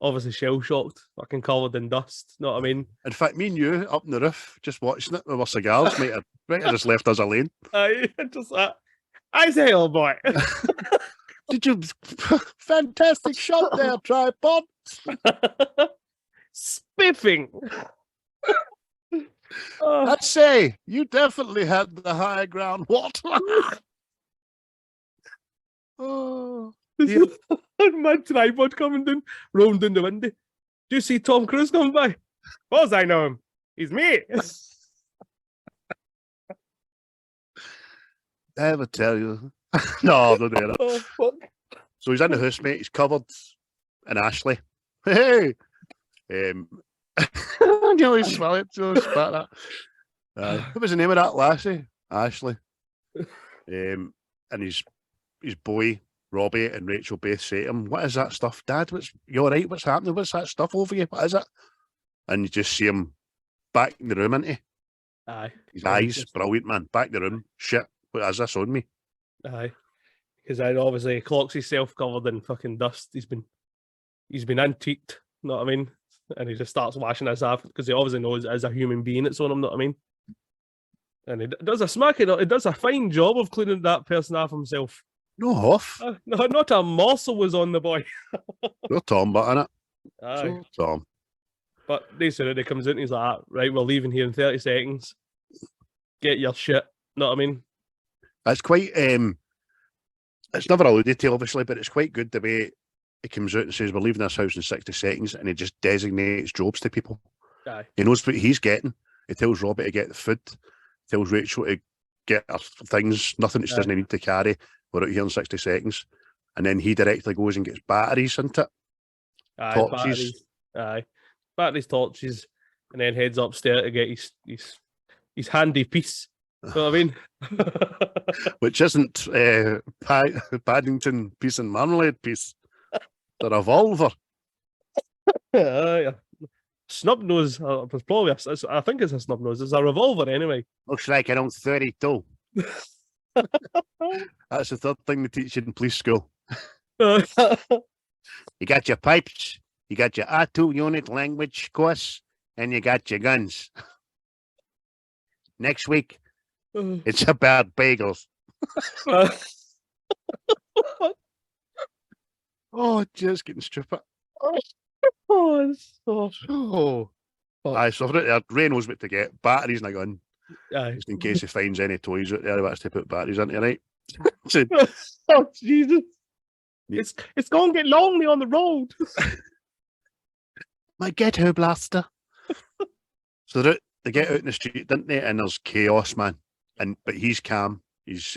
Obviously shell shocked, fucking covered in dust. Know what I mean? In fact, me and you up on the roof, just watching it with our cigars, might have just left us alone. Aye, just like, I say, old boy. Did you? Fantastic shot there, tripod. Spiffing. I'd say you definitely had the high ground. What? Oh, yeah. My tripod coming down, rolling down the window. Do you see Tom Cruise coming by? Of course I know him. He's me. I ever tell you? No, don't do that. Oh, fuck. So he's in the house, mate. He's covered in Ashley. Hey, you know, he's swallowed, so spat that. What was the name of that lassie? Ashley. And his boy Robbie and Rachel both say to him, "What is that stuff, Dad? You all right? What's happening? What's that stuff over you? What is it?" And you just see him back in the room, isn't he? Aye. His eyes, brilliant, man. Back in the room. Shit, what is this on me? Aye. Because I obviously clocks himself covered in fucking dust. He's been antiqued, know what I mean? And he just starts washing his off because he obviously knows as a human being it's on him, know what I mean? And he does a fine job of cleaning that person off himself. No off. No, not a morsel was on the boy. You're Tom, but innit? Aye. So, Tom. But they said it, he comes in and he's like, right, we're leaving here in 30 seconds. Get your shit. Know what I mean? It's quite it's never alluded to, obviously, but it's quite good the way he comes out and says, "We're leaving this house in 60 seconds," and he just designates jobs to people. Aye. He knows what he's getting. He tells Robbie to get the food, tells Rachel to get her things, nothing that she doesn't need to carry. We're out here in 60 seconds. And then he directly goes and gets batteries, isn't it? Aye, Torches. Batteries, torches, and then heads upstairs to get his handy piece. You know what I mean? Which isn't Paddington piece and marmalade piece. The revolver. Yeah. Snub nose. Probably I think it's a snub nose. It's a revolver anyway. Looks like around 32. That's the third thing they teach you in police school. You got your pipes, you got your R2 unit language course, and you got your guns. Next week, it's about bagels. Oh, just getting stupid. Oh, it's so. Aye, so Ray knows what to get. Batteries and a gun. Aye. Just in case he finds any toys out there he wants to put batteries into, right? Oh, Jesus. It's going to get lonely on the road. My ghetto blaster. So they get out in the street, didn't they? And there's chaos, man. But he's calm. He's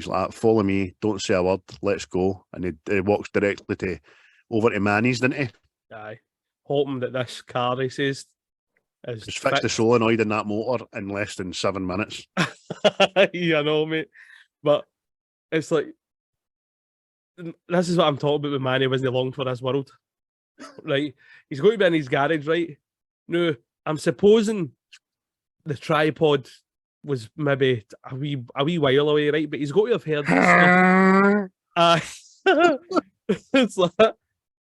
like, "Follow me, don't say a word, let's go." And he walks directly over to Manny's, didn't he? Aye. Hoping that this car, he says, is Just fixed the solenoid in that motor in less than 7 minutes. Yeah, I know, mate. But it's like, this is what I'm talking about with Manny wasn't long for this world. Right? He's going to be in his garage, right? Now, I'm supposing the tripod was maybe a wee while away, right? But he's got to have heard this stuff. It's like,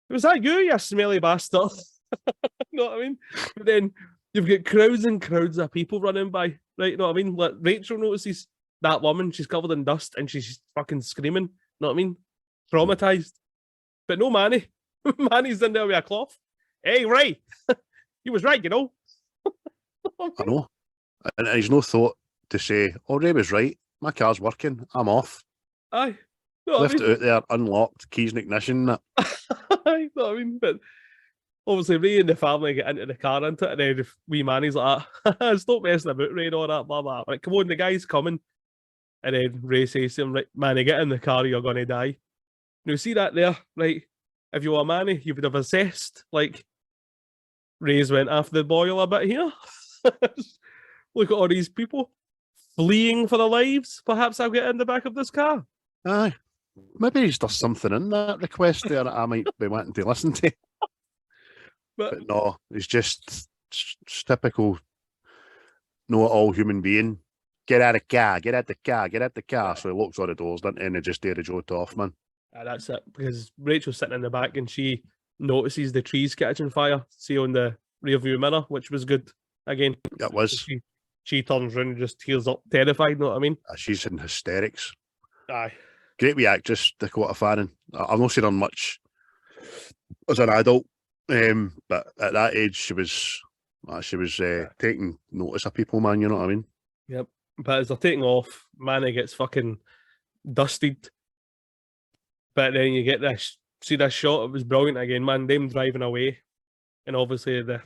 was that you smelly bastard? You know what I mean? But then you've got crowds and crowds of people running by, right? You know what I mean? Like Rachel notices, that woman, she's covered in dust and she's fucking screaming. Know what I mean? Traumatized. But no Manny. Manny's in there with a cloth. Hey, Ray, he was right, you know. I know. And he's no thought to say, oh, Ray was right. My car's working. I'm off. Aye. Know what Left I mean? it out there, unlocked, keys and ignition. That. Aye, know what I mean? But obviously, Ray and the family get into the car, into it, and then wee Manny's like, stop messing about, Ray, and all that, blah, blah. Like, come on, the guy's coming. And then Ray says to him, right, Manny, get in the car, you're going to die. Now, see that there, right? If you were Manny, you would have assessed, like, Ray's went after the boil a bit here. Look at all these people fleeing for their lives. Perhaps I'll get in the back of this car. Aye. Maybe there's something in that request there that I might be wanting to listen to. But no, he's just typical know-it-all human being. Get out of the car, get out the car, get out the car. So he locks all the doors, doesn't he? And he just dare to Joe off, man. That's it. Because Rachel's sitting in the back and she notices the trees catching fire, see on the rear view mirror, which was good. Again, It was. She turns around and just tears up, terrified, know what I mean? She's in hysterics. Aye. Great wee actress, Dakota Fanning. I've not seen her much as an adult, but at that age, she was taking notice of people, man. You know what I mean? Yep. But as they're taking off, Manny gets fucking dusted. But then you get this, see this shot, it was brilliant again, man. Them driving away, and obviously the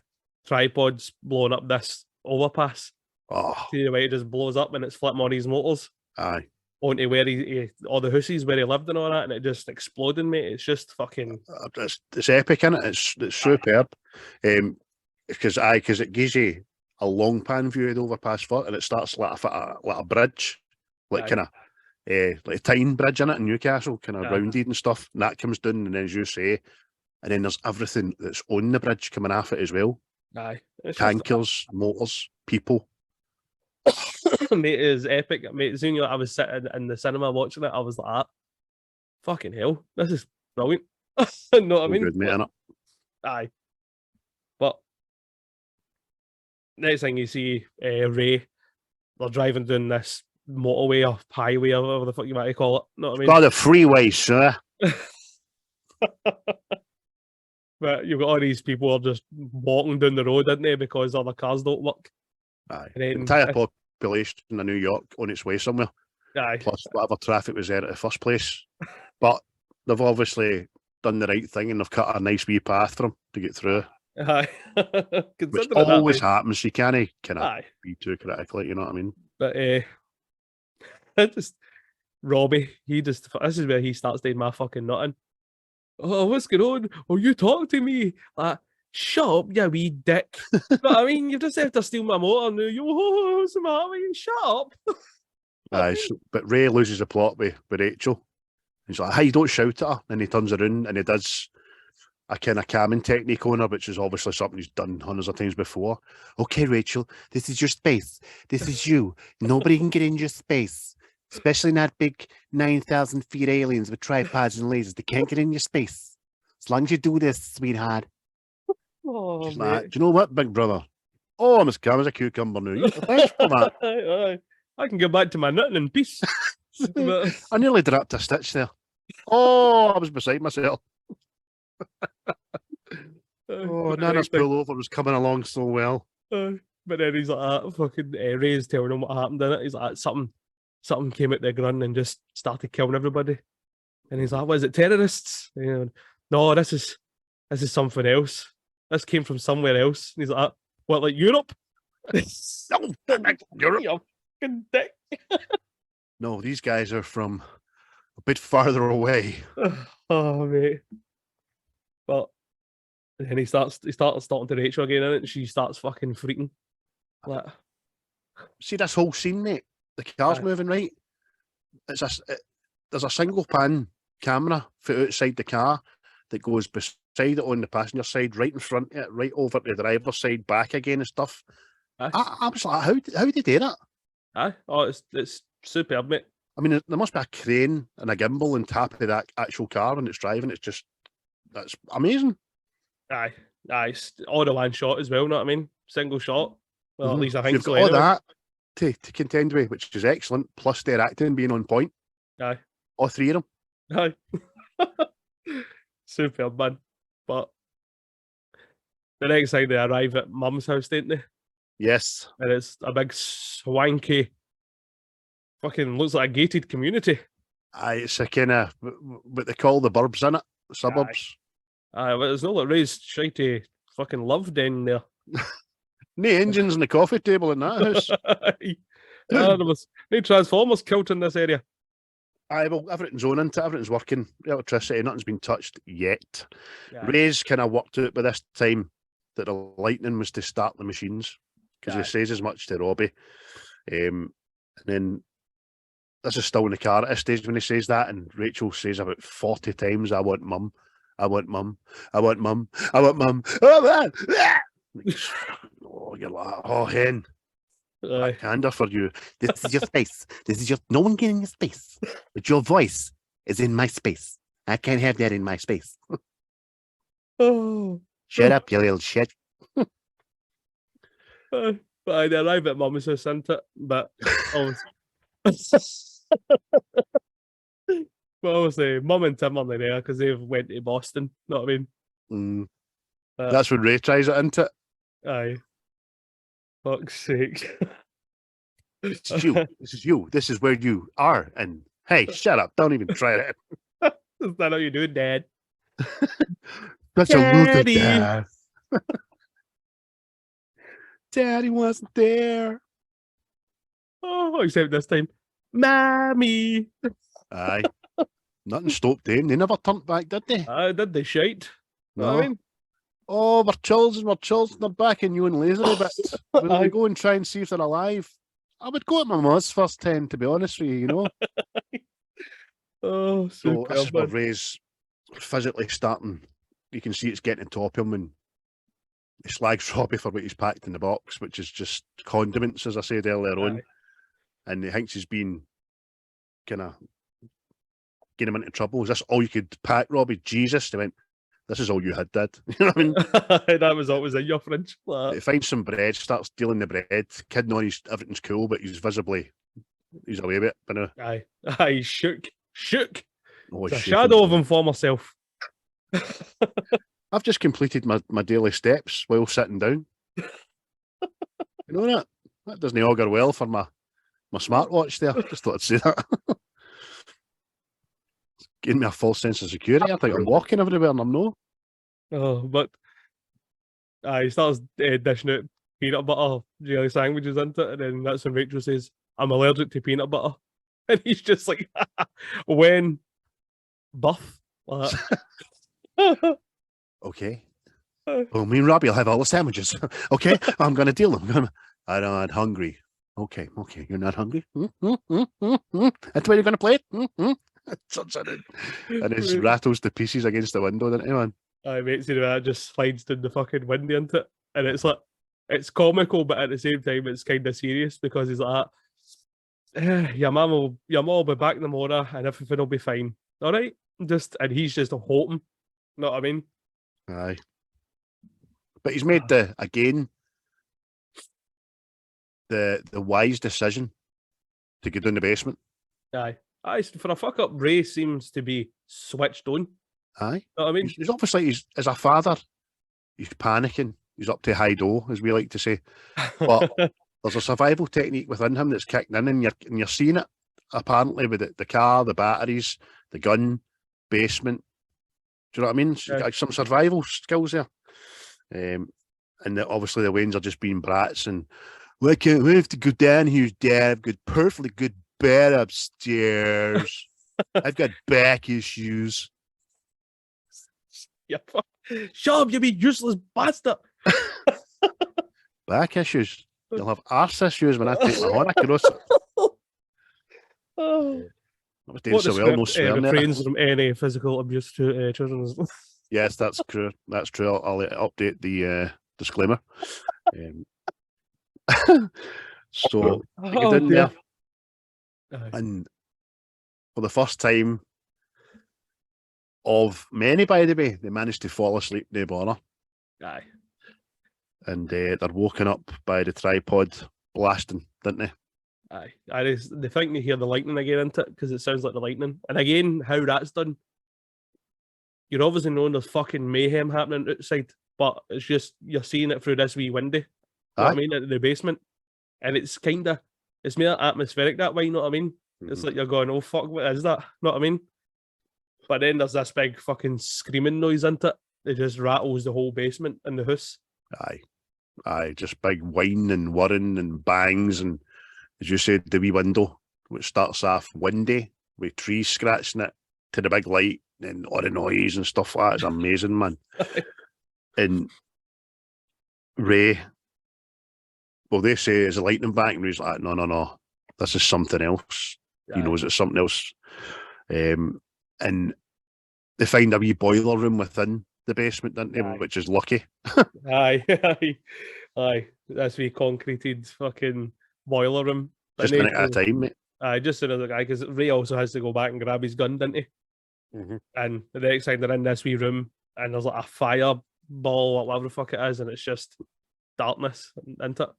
tripod's blowing up this overpass. Oh, See the way it just blows up and it's flipping all these motors aye. onto where all the hussies where he lived and all that, and it just exploded, mate. It's just fucking. It's epic, innit? It's superb. Because it gives you a long pan view of the overpass foot, and it starts like a bridge, like kind of like a Tyne Bridge in it in Newcastle, kind of rounded and stuff. And that comes down, and then as you say, and then there's everything that's on the bridge coming off it as well. Aye, Tankers, motors, people. Mate, it is epic. Mate, soon I was sitting in the cinema watching it, I was like, fucking hell, this is brilliant. You know what I mean? Good, mate, innit? Aye. But next thing you see, Ray, they're driving down this motorway or highway or whatever the fuck you might call it. Know what I mean? Got the freeway, sir. But you've got all these people who are just walking down the road, didn't they? Because other cars don't work. Aye. And then, the entire population of New York on its way somewhere. Aye. Plus whatever traffic was there at the first place. But they've obviously done the right thing and they've cut a nice wee path for them to get through. Aye. Which always happens. You can't kind of be too critical, you know what I mean? But just Robbie, this is where he starts doing my fucking nutting. Oh, what's going on? Oh, you talk to me. Like, shut up, you wee dick. But I mean, you just have to steal my motor and you, what's the matter with you? Shut up. Aye, but Ray loses the plot with Rachel. He's like, hey, don't shout at her. And he turns around and he does a kind of calming technique on her, which is obviously something he's done hundreds of times before. Okay, Rachel, this is your space. This is you. Nobody can get in your space. Especially not big 9,000 feet aliens with tripods and lasers. They can't get in your space. As long as you do this, sweetheart. Oh, she's like, do you know what, big brother? Oh, I'm as calm as a cucumber now. Thanks for that. I can go back to my nutting in peace. I nearly dropped a stitch there. Oh, I was beside myself. Nana's pullover was coming along so well. But then he's like, fucking Ray's telling him what happened in it. He's like, something came out the gun and just started killing everybody. And he's like, was it terrorists? No, this is something else. This came from somewhere else. And he's like, what, like Europe? No, Europe. You fucking dick. No, these guys are from a bit farther away. Oh, mate. But then he starts talking to Rachel again, and she starts fucking freaking. Like, see this whole scene, mate? The car's moving, right? There's a single pan camera for outside the car that goes beside it on the passenger side, right in front of it, right over to the driver's side, back again and stuff. I was like, how did they do that? Oh, it's superb, mate. I mean, there must be a crane and a gimbal on top of that actual car when it's driving. That's amazing. Aye, it's all the one shot as well. Know what I mean? Single shot. Well, at least I think You've so. got all anyway. that, to contend with, which is excellent. Plus their acting being on point. Aye. All three of them. Aye. Superb, man. But the next time they arrive at Mum's house, don't they? Yes. And it's a big swanky, fucking looks like a gated community. Aye, it's a kind of what they call the burbs, in it, suburbs. Aye, but it's not like raised shitey fucking love down there. No engines in the coffee table in that house. There was no transformers killed in this area. Aye, well, everything's on into it, everything's working. Electricity, nothing's been touched yet. Yeah. Ray's kind of worked out by this time that the lightning was to start the machines, because he says as much to Robbie. And then this is still in the car at this stage when he says that, and Rachel says about 40 times, I want mum, I want mum, I want mum, I want mum. Oh, man! Oh, you're like, oh, hen. Backhander for you. This is your space. This is your, no one getting your space. But your voice is in my space. I can't have that in my space. Oh. Shut up, you little shit. But I arrive at Mum's house, isn't it? But obviously, Mum and Tim are there because they've went to Boston. Know what I mean? That's when Ray tries it, isn't it? Aye. Fuck's sake. This is you. This is you. This is where you are. And hey, shut up. Don't even try it. Is that how you do it, Dad? That's Daddy. a Dad. Daddy wasn't there. Oh, except this time, Mommy. Aye. Nothing stopped them. They never turned back, did they? Did they shite? No. Know what I mean? Oh, we're chills, they're back in you and Laser a bit. Will we go and try and see if they're alive? I would go at my mum's first 10, to be honest with you, you know? Oh, so this is where man. Ray's physically starting. You can see it's getting on top of him, and he slags Robbie for what he's packed in the box, which is just condiments, as I said earlier on. And he thinks he's been kind of getting him into trouble. Is this all you could pack, Robbie? Jesus. They went, this is all you had, Dad. You know what I mean? That was always in your fridge. He finds some bread, starts stealing the bread, kidding on everything's cool, but he's away with it. But Aye, shook. Oh, it's a shadow of him for myself. I've just completed my daily steps while sitting down. You know that? That doesn't augur well for my smartwatch there. Just thought I'd say that. It's giving me a false sense of security. I think I'm walking everywhere and I'm no. Oh, but he starts dishing out peanut butter jelly sandwiches into it, and then that's when Rachel says, I'm allergic to peanut butter. And he's just like, when? Buff? Okay. Well, me and Robbie will have all the sandwiches. Okay, I'm going to deal them. I'm not hungry. Okay, you're not hungry? That's the way you're going to play it? And it rattles to pieces against the window, doesn't it, man? I mate, see that just slides down the fucking window into it. And it's like, it's comical, but at the same time, it's kind of serious because he's like, your mum will be back in the morning and everything will be fine. All right? And he's just hoping. Know what I mean? Aye. But he's made the wise decision to go down the basement. Aye. For a fuck up, Ray seems to be switched on. Aye. Know what I mean? He's obviously, as a father, he's panicking. He's up to high do, as we like to say. But there's a survival technique within him that's kicked in, and you're seeing it apparently with the car, the batteries, the gun, basement. Do you know what I mean? So got some survival skills there. And obviously the Waynes are just being brats and we have to go down here, Dad. I've got perfectly good bed upstairs. I've got back issues. Yeah, shut up, you be useless bastard. Back issues. You'll have arse issues when I take my horn across it. Oh. I was doing so well, no swearing there. Refrains from any physical abuse to children. Yes, that's true. That's true. I'll update the disclaimer. So I get in there, and for the first time of many, by the way, they managed to fall asleep in the bar. Aye. And they're woken up by the tripod blasting, didn't they? Aye. They think they hear the lightning again, into it? Because it sounds like the lightning. And again, how that's done. You're obviously knowing there's fucking mayhem happening outside, but it's just you're seeing it through this wee window. You know what I mean? At the basement. And it's more atmospheric that way, you know what I mean? It's like you're going, oh fuck, what is that? You know what I mean? But then there's this big fucking screaming noise into it. It just rattles the whole basement in the house. Aye, just big whine and whirring and bangs, and as you said, the wee window, which starts off windy with trees scratching it, to the big light and all the noise and stuff like that. It's amazing, man. And Ray, well, they say is a lightning back, and he's like, no, this is something else. He knows it's something else. And they find a wee boiler room within the basement, don't they? Which is lucky. Aye. That's wee concreted fucking boiler room. Just a minute at a time, mate. Aye, just another guy, because Ray also has to go back and grab his gun, doesn't he? And the next time they're in this wee room, and there's like a fireball or whatever the fuck it is, and it's just darkness, isn't it?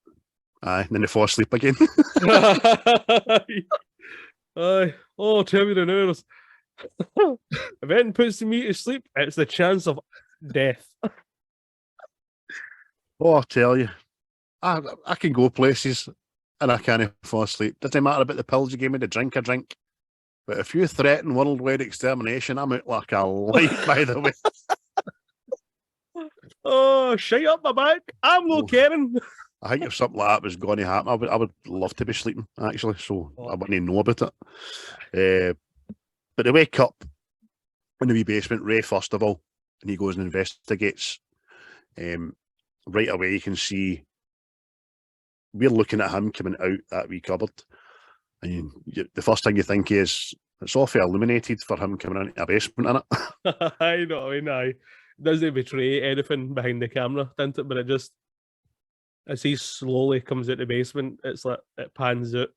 Aye, and then they fall asleep again. Aye. Oh, tell me the news. If anything puts me to sleep, it's the chance of death. Oh, I tell you, I can go places and I can't fall asleep. Doesn't matter about the pills you gave me to drink, I drink. But if you threaten worldwide extermination, I'm out like a light, by the way. Oh, shite up my back. I'm no caring. I think if something like that was going to happen, I would love to be sleeping, actually, so I wouldn't know about it. But they wake up in the wee basement, Ray, first of all, and he goes and investigates. Right away, you can see we're looking at him coming out that wee cupboard. And the first thing you think is, it's awfully illuminated for him coming into a basement, innit? I know, I mean, it doesn't betray anything behind the camera, doesn't it? But it just, as he slowly comes out the basement, it's like it pans out,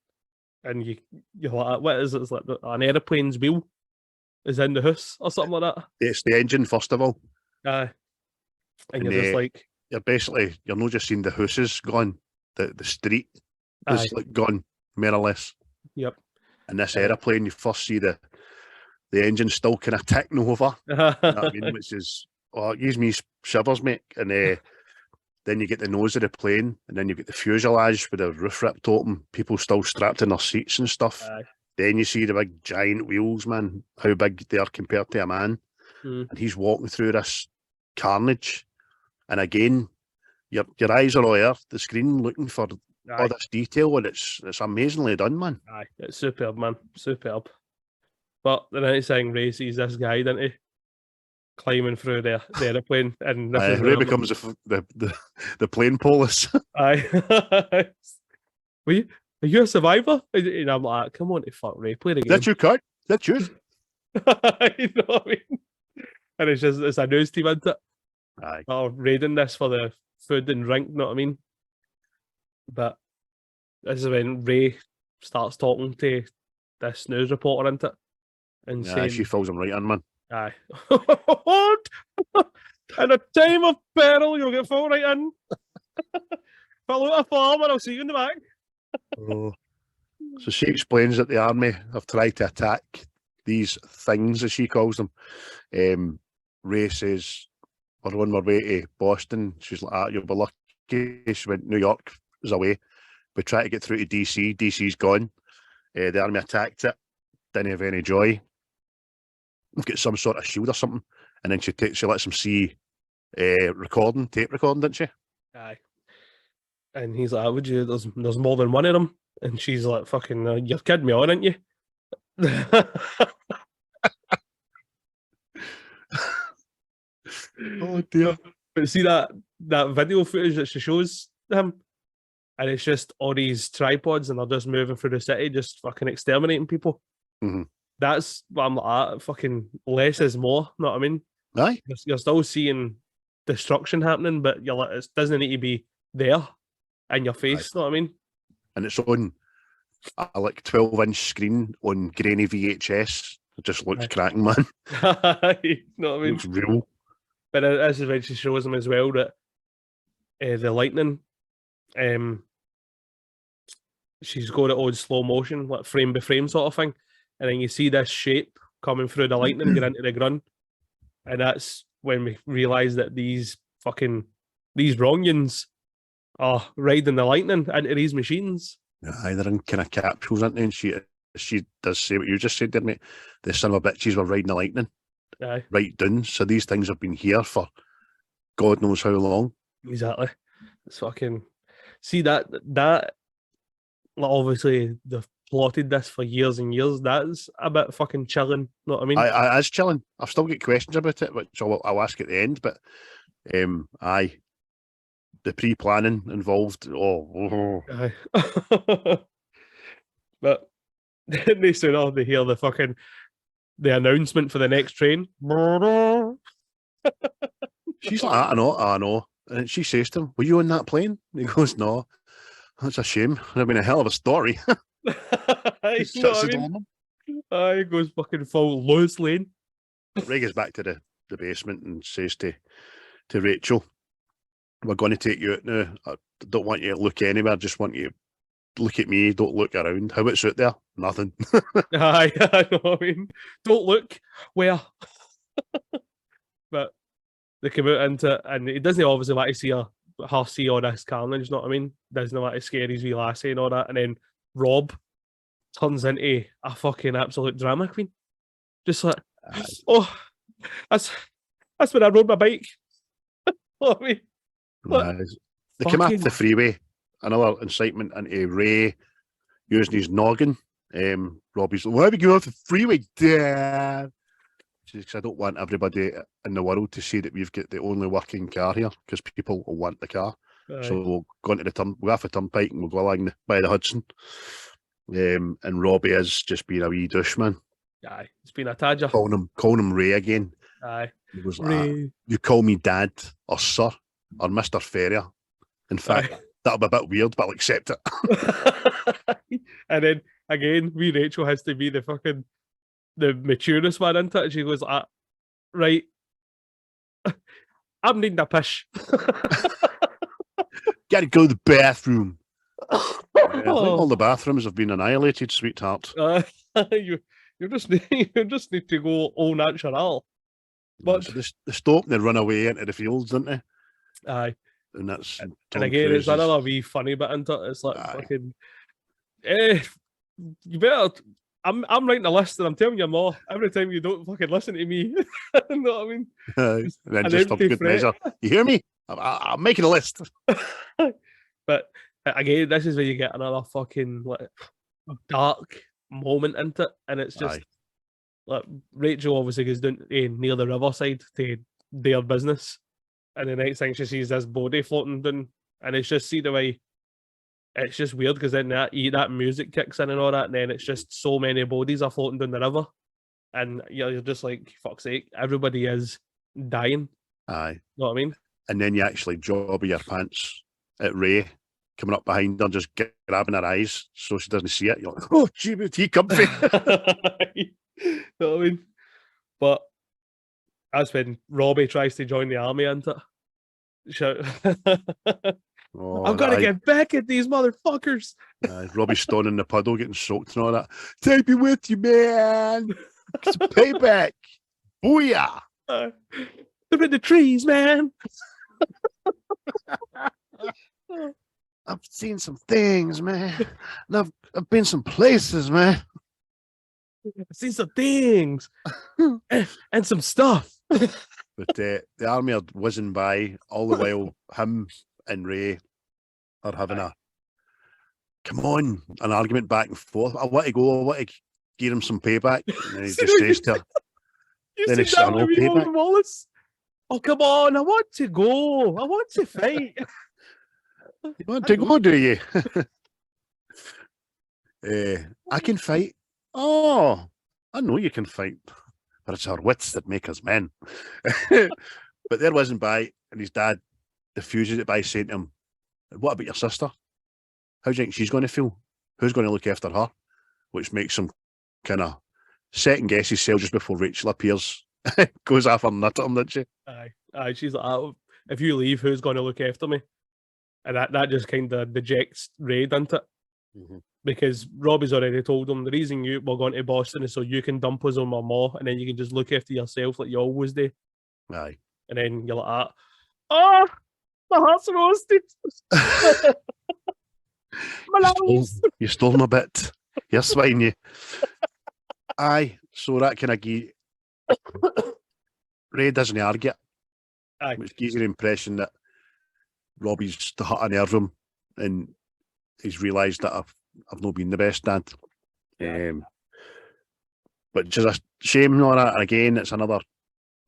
and you're like, what is it? It's like an aeroplane's wheel is in the house or something like that. It's the engine, first of all. And you're just like, you're not just seeing the houses gone, the street is like gone, more or less. Yep. And this aeroplane, you first see the engine still kind of ticking over. You know what I mean? Which is, it gives me shivers, mate. And then you get the nose of the plane, and then you get the fuselage with the roof ripped open, people still strapped in their seats and stuff. Then you see the big giant wheels, man, how big they are compared to a man. And he's walking through this carnage. And again, your eyes are all there, the screen, looking for all this detail, and it's amazingly done, man. Aye, it's superb, man. Superb. But the next thing, Ray sees this guy, doesn't he? Climbing through the aeroplane, and Ray becomes the plane police. Aye. Are you a survivor? And I'm like, come on, fuck Ray, play the game. That's your card. That's yours. You know what I mean? And it's a news team, isn't it? Aye. Or raiding this for the food and drink, you know what I mean? But this is when Ray starts talking to this news reporter, isn't it? And saying, she fills him right in, man. Aye. In a time of peril, you'll get filled right in. Fill out a form and I'll see you in the back. So she explains that the army have tried to attack these things, as she calls them. Ray says, we're on our way to Boston. She's like, you'll be lucky. She went, New York is away. We try to get through to DC. DC's gone. The army attacked it. Didn't have any joy. We've got some sort of shield or something. And then she lets him see tape recording, didn't she? Aye. And he's like, would you, there's more than one of them. And she's like, fucking, you're kidding me on, aren't you? Oh dear. But see that video footage that she shows him, and it's just all these tripods and they're just moving through the city, just fucking exterminating people. That's what I'm like, fucking less is more, know what I mean? Aye. You're still seeing destruction happening, but you're like, it doesn't need to be there in your face, know what I mean? And it's on a like 12-inch screen on grainy VHS. It just looks cracking, man. You know what I mean? Looks real. But this is when she shows him as well that the lightning, she's got it on slow motion, like frame by frame sort of thing, and then you see this shape coming through the lightning, get into the ground, and that's when we realise that these wrongyans are riding the lightning into these machines. Yeah, they're in kind of capsules, aren't they? And she does say what you just said, didn't it? The son of a bitches were riding the lightning. Aye. Right down. So these things have been here for God knows how long. Exactly. It's fucking see that like, obviously they've plotted this for years and years. That's a bit fucking chilling. Know what I mean? I is chilling. I've still got questions about it, which I'll ask at the end. But aye, the pre-planning involved. Aye. But then they soon they hear the announcement for the next train. She's like, I know. And she says to him, "Were you on that plane?" And he goes, "No." That's a shame. It'd been a hell of a story. Aye, you know what I mean? Aye, goes fucking full Lois Lane. Ray goes back to the basement and says to Rachel, "We're going to take you out now. I don't want you to look anywhere. I just want you to look at me. Don't look around. How it's out there? Nothing." Aye, I know what I mean. Don't look where. But they come out into it, and he doesn't obviously want to see her see all this carnage, you know what I mean? Doesn't want to scare his wee lassie and all that. And then Rob turns into a fucking absolute drama queen. Just like, oh, that's when I rode my bike. What I mean? They come off the freeway. Another incitement into Ray using his noggin. Robbie's like, "Why are we going off the freeway, Dad?" Because I don't want everybody in the world to see that we've got the only working car here, because people will want the car. Aye. So we'll go into we'll off the turnpike and we'll go along by the Hudson. And Robbie is just being a wee douche, man. Aye, it's been a tadger. Calling him Ray again. Aye. He goes like, "You call me Dad or Sir or Mr. Ferrier. In fact, that'll be a bit weird, but I'll accept it." And then again, wee Rachel has to be the maturest one into it. She goes, "Right, I'm needing a pish." Gotta go to the bathroom. I think all the bathrooms have been annihilated, sweetheart. You just need to go au natural. But so they stop and they run away into the fields, don't they? Aye. And that's and again, it's another wee funny bit into it. It's like fucking you better. I'm writing a list and I'm telling you more every time you don't fucking listen to me. You know what I mean? And then just for good measure. You hear me? I'm making a list. But again, this is where you get another fucking like dark moment into it, and it's just like Rachel obviously goes down near the riverside to their business, and the next thing she sees this body floating down, and it's just see the way. It's just weird because then that music kicks in and all that, and then it's just so many bodies are floating down the river, and you're just like, fuck's sake, everybody is dying. Aye, you know what I mean? And then you actually jobby your pants at Ray coming up behind her, just grabbing her eyes so she doesn't see it. You're like, "Oh, gee, he comfy." You know what I mean? But that's when Robbie tries to join the army, isn't it? I've got to get back at these motherfuckers. Robbie's stone in the puddle, getting soaked and all that. "Take me with you, man. It's a payback. Booyah." They're in the trees, man. "I've seen some things, man. And I've been some places, man. I've seen some things and some stuff." But the army are whizzing by all the while. Him and Ray are having an argument back and forth. "I want to go. I want to give him some payback." And then he just says to her, "Then it's no payback." Wallace? "Oh, come on. I want to go. I want to fight." "You want to go, do you?" "I can fight." "Oh, I know you can fight. But it's our wits that make us men." But there wasn't by, and his dad diffuses it by saying to him, "What about your sister? How do you think she's going to feel? Who's going to look after her?" Which makes him kind of second guess himself just before Rachel appears. Goes off her nut at him, doesn't she? Aye. She's like, "Oh, if you leave, who's going to look after me?" And that just kind of dejects Ray, doesn't it? Mm-hmm. because Robbie's already told him the reason we're going to Boston is so you can dump us on my ma, and then you can just look after yourself like you always do. Aye. And then you're like, oh, my heart's roasted. My lungs. You stole my bit. You're swine, you. Aye, so that kind of Ray doesn't argue it, Aye. which gives you the impression that Robbie's the hut a nerve him, and he's realised that I've not been the best dad. But just a shame and all that. And again, it's another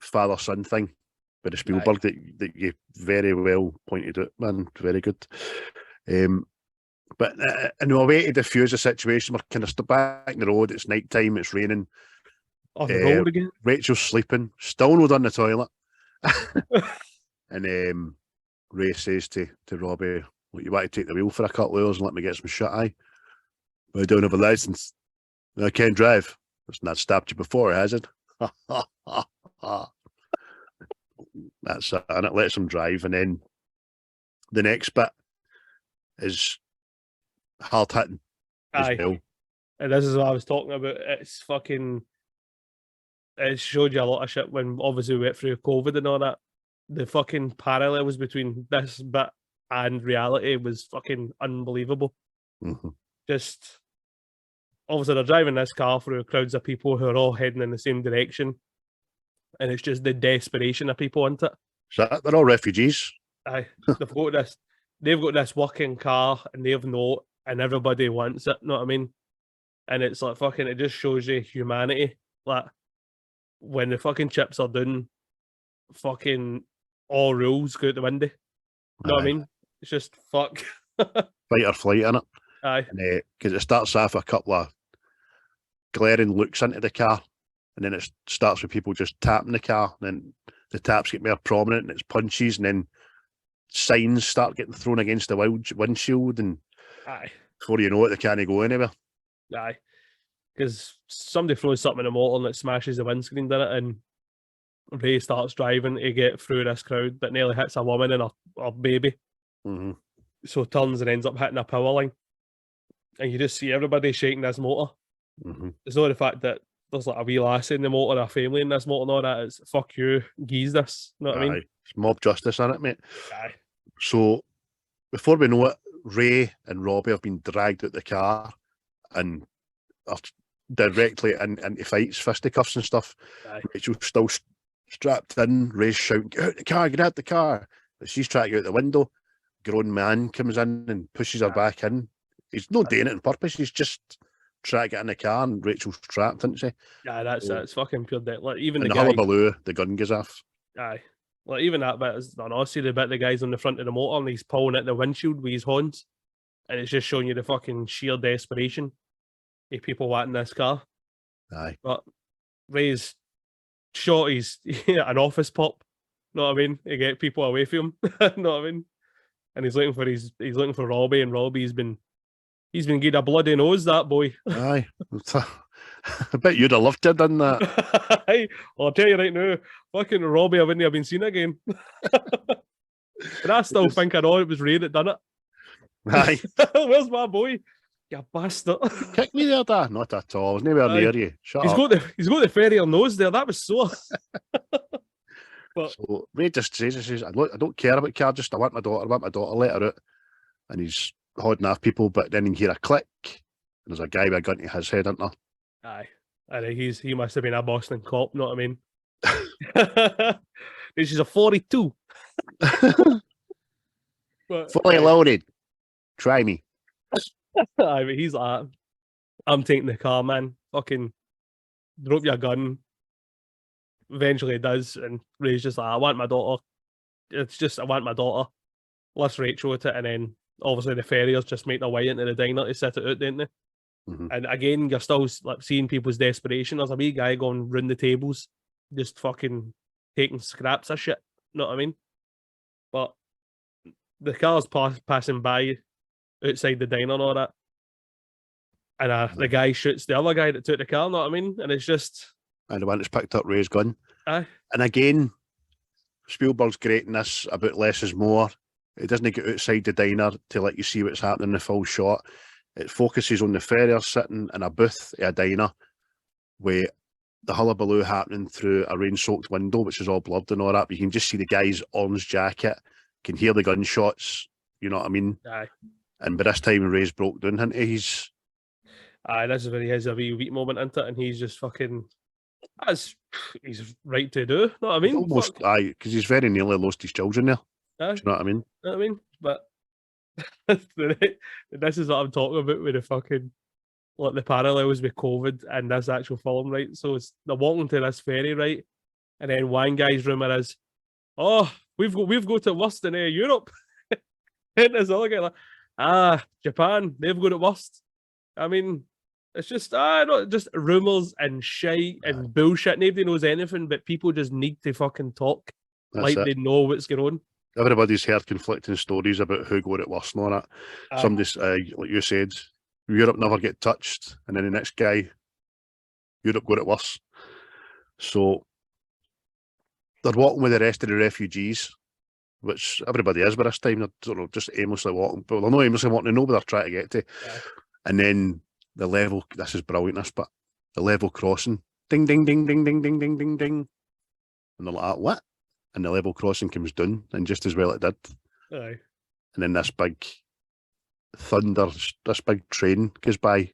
father-son thing with the Spielberg that you very well pointed out, man. Very good. But in a way to diffuse the situation, we're kind of back in the road. It's night time. It's raining. On the road again. Rachel's sleeping. Still not on the toilet. And Ray says to Robbie, "What, you want to take the wheel for a couple of hours and let me get some shut eye? But I don't have a license. I can't drive. It's not stopped you before, has it?" That's it. And it lets him drive. And then the next bit is hard hitting as well. And this is what I was talking about. It's fucking. It showed you a lot of shit when obviously we went through COVID and all that. The fucking parallels between this bit and reality was fucking unbelievable. Mm-hmm. Just obviously they're driving this car through crowds of people who are all heading in the same direction, and it's just the desperation of people into it. So they're all refugees. Aye, they've got this working car, and they've not, and everybody wants it. Know what I mean? And it's like fucking. It just shows you humanity. Like when the fucking chips are down, fucking all rules go out the window. Know what I mean? It's just fuck. Fight or flight, innit? Aye. Because it starts off a couple of glaring looks into the car, and then it starts with people just tapping the car, and then the taps get more prominent, and it's punches, and then signs start getting thrown against the windshield, and before you know it, they can't go anywhere. Aye. Because somebody throws something in the motor and it smashes the windscreen, doesn't it? And Ray starts driving to get through this crowd that nearly hits a woman and a baby. Mm-hmm. So turns and ends up hitting a power line. And you just see everybody shaking this motor. Mm-hmm. It's not the fact that there's like a wee lass in the motor, a family in this motor and all that. It's fuck you, geese this. You know what I mean? It's mob justice, isn't it, mate? Aye. So before we know it, Ray and Robbie have been dragged out the car and are directly into fights, fisticuffs and stuff. Aye. Rachel's still strapped in. Ray's shouting, "Get out the car, get out the car." But she's trying to get out the window. Grown man comes in and pushes her back in. He's not doing it on purpose. He's just trying to get in the car, and Rachel's trapped, isn't she? Yeah, that's it. It's fucking pure death. Like even and the the guy, hullabaloo, the gun goes off. Aye. Like even that bit is I see the bit the guy's on the front of the motor and he's pulling at the windshield with his horns, and it's just showing you the fucking sheer desperation of people wanting this car. Aye. But Ray's shot he's an office pop, know what I mean? To get people away from him. Know what I mean? And he's looking for Robbie, and Robbie's been getting a bloody nose, that boy. Aye. I bet you'd have loved to have done that. Aye. Well, I'll tell you right now, fucking Robbie, I wouldn't have been seen again. But I still think I know it was Ray that done it. Aye. Where's my boy? You bastard. Kick me there, Dad. Not at all. I was nowhere near you. Shut up. He's got the fairy nose there. That was sore. But so Ray just says, I don't care about car, just I want my daughter, let her out. And he's holding off people, but then you hear a click, and there's a guy with a gun to his head, isn't there? Aye. I think he must have been a Boston cop, know what I mean? This is a 42. But, fully loaded. Try me. Aye, but he's like, I'm taking the car, man. Fucking drop your gun. Eventually it does, and Ray's just like, I want my daughter. I want my daughter. Lifts Rachel at it, and then obviously the ferriers just make their way into the diner to set it out, don't they? Mm-hmm. And again, you're still like seeing people's desperation. There's a wee guy going round the tables, just fucking taking scraps of shit. Know what I mean? But the car's passing by outside the diner and all that, and the guy shoots the other guy that took the car. Know what I mean? And it's just. And the one that's picked up Ray's gun. Aye. And again, Spielberg's great in this about less is more. It doesn't get outside the diner to let you see what's happening in the full shot. it focuses on the farrier sitting in a booth at a diner with the hullabaloo happening through a rain-soaked window, which is all blurred and all that. But you can just see the guy's orange jacket, can hear the gunshots, you know what I mean? Aye. And by this time, Ray's broke down into his... Aye, this is where he has a wee weak moment into it, and he's just fucking... He's right to do, know what I mean? Almost, aye, because he's very nearly lost his children there. Aye. Do you know what I mean? Know what I mean? But this is what I'm talking about with the fucking... Like the parallels with COVID and this actual film, right? So it's they're walking to this ferry, right? And then one guy's rumour is, oh, we've got it worse than Europe. And this other guy like, Japan, they've got it worse. I mean, it's just just rumours and shite and bullshit. Nobody knows anything, but people just need to fucking talk. That's They know what's going on. Everybody's heard conflicting stories about who got it worse and all that. Somebody's, like you said, Europe never get touched, and then the next guy, Europe got it worse. So they're walking with the rest of the refugees, which everybody is by this time. They're sort of just aimlessly walking, but they're not aimlessly walking to know where they're trying to get to. Yeah. And then the level, this is brilliant, but the level crossing, ding, ding, ding, ding, ding, ding, ding, ding, ding. And they're like, what? And the level crossing comes down, and just as well it did. Aye. And then this big thunder, this big train goes by,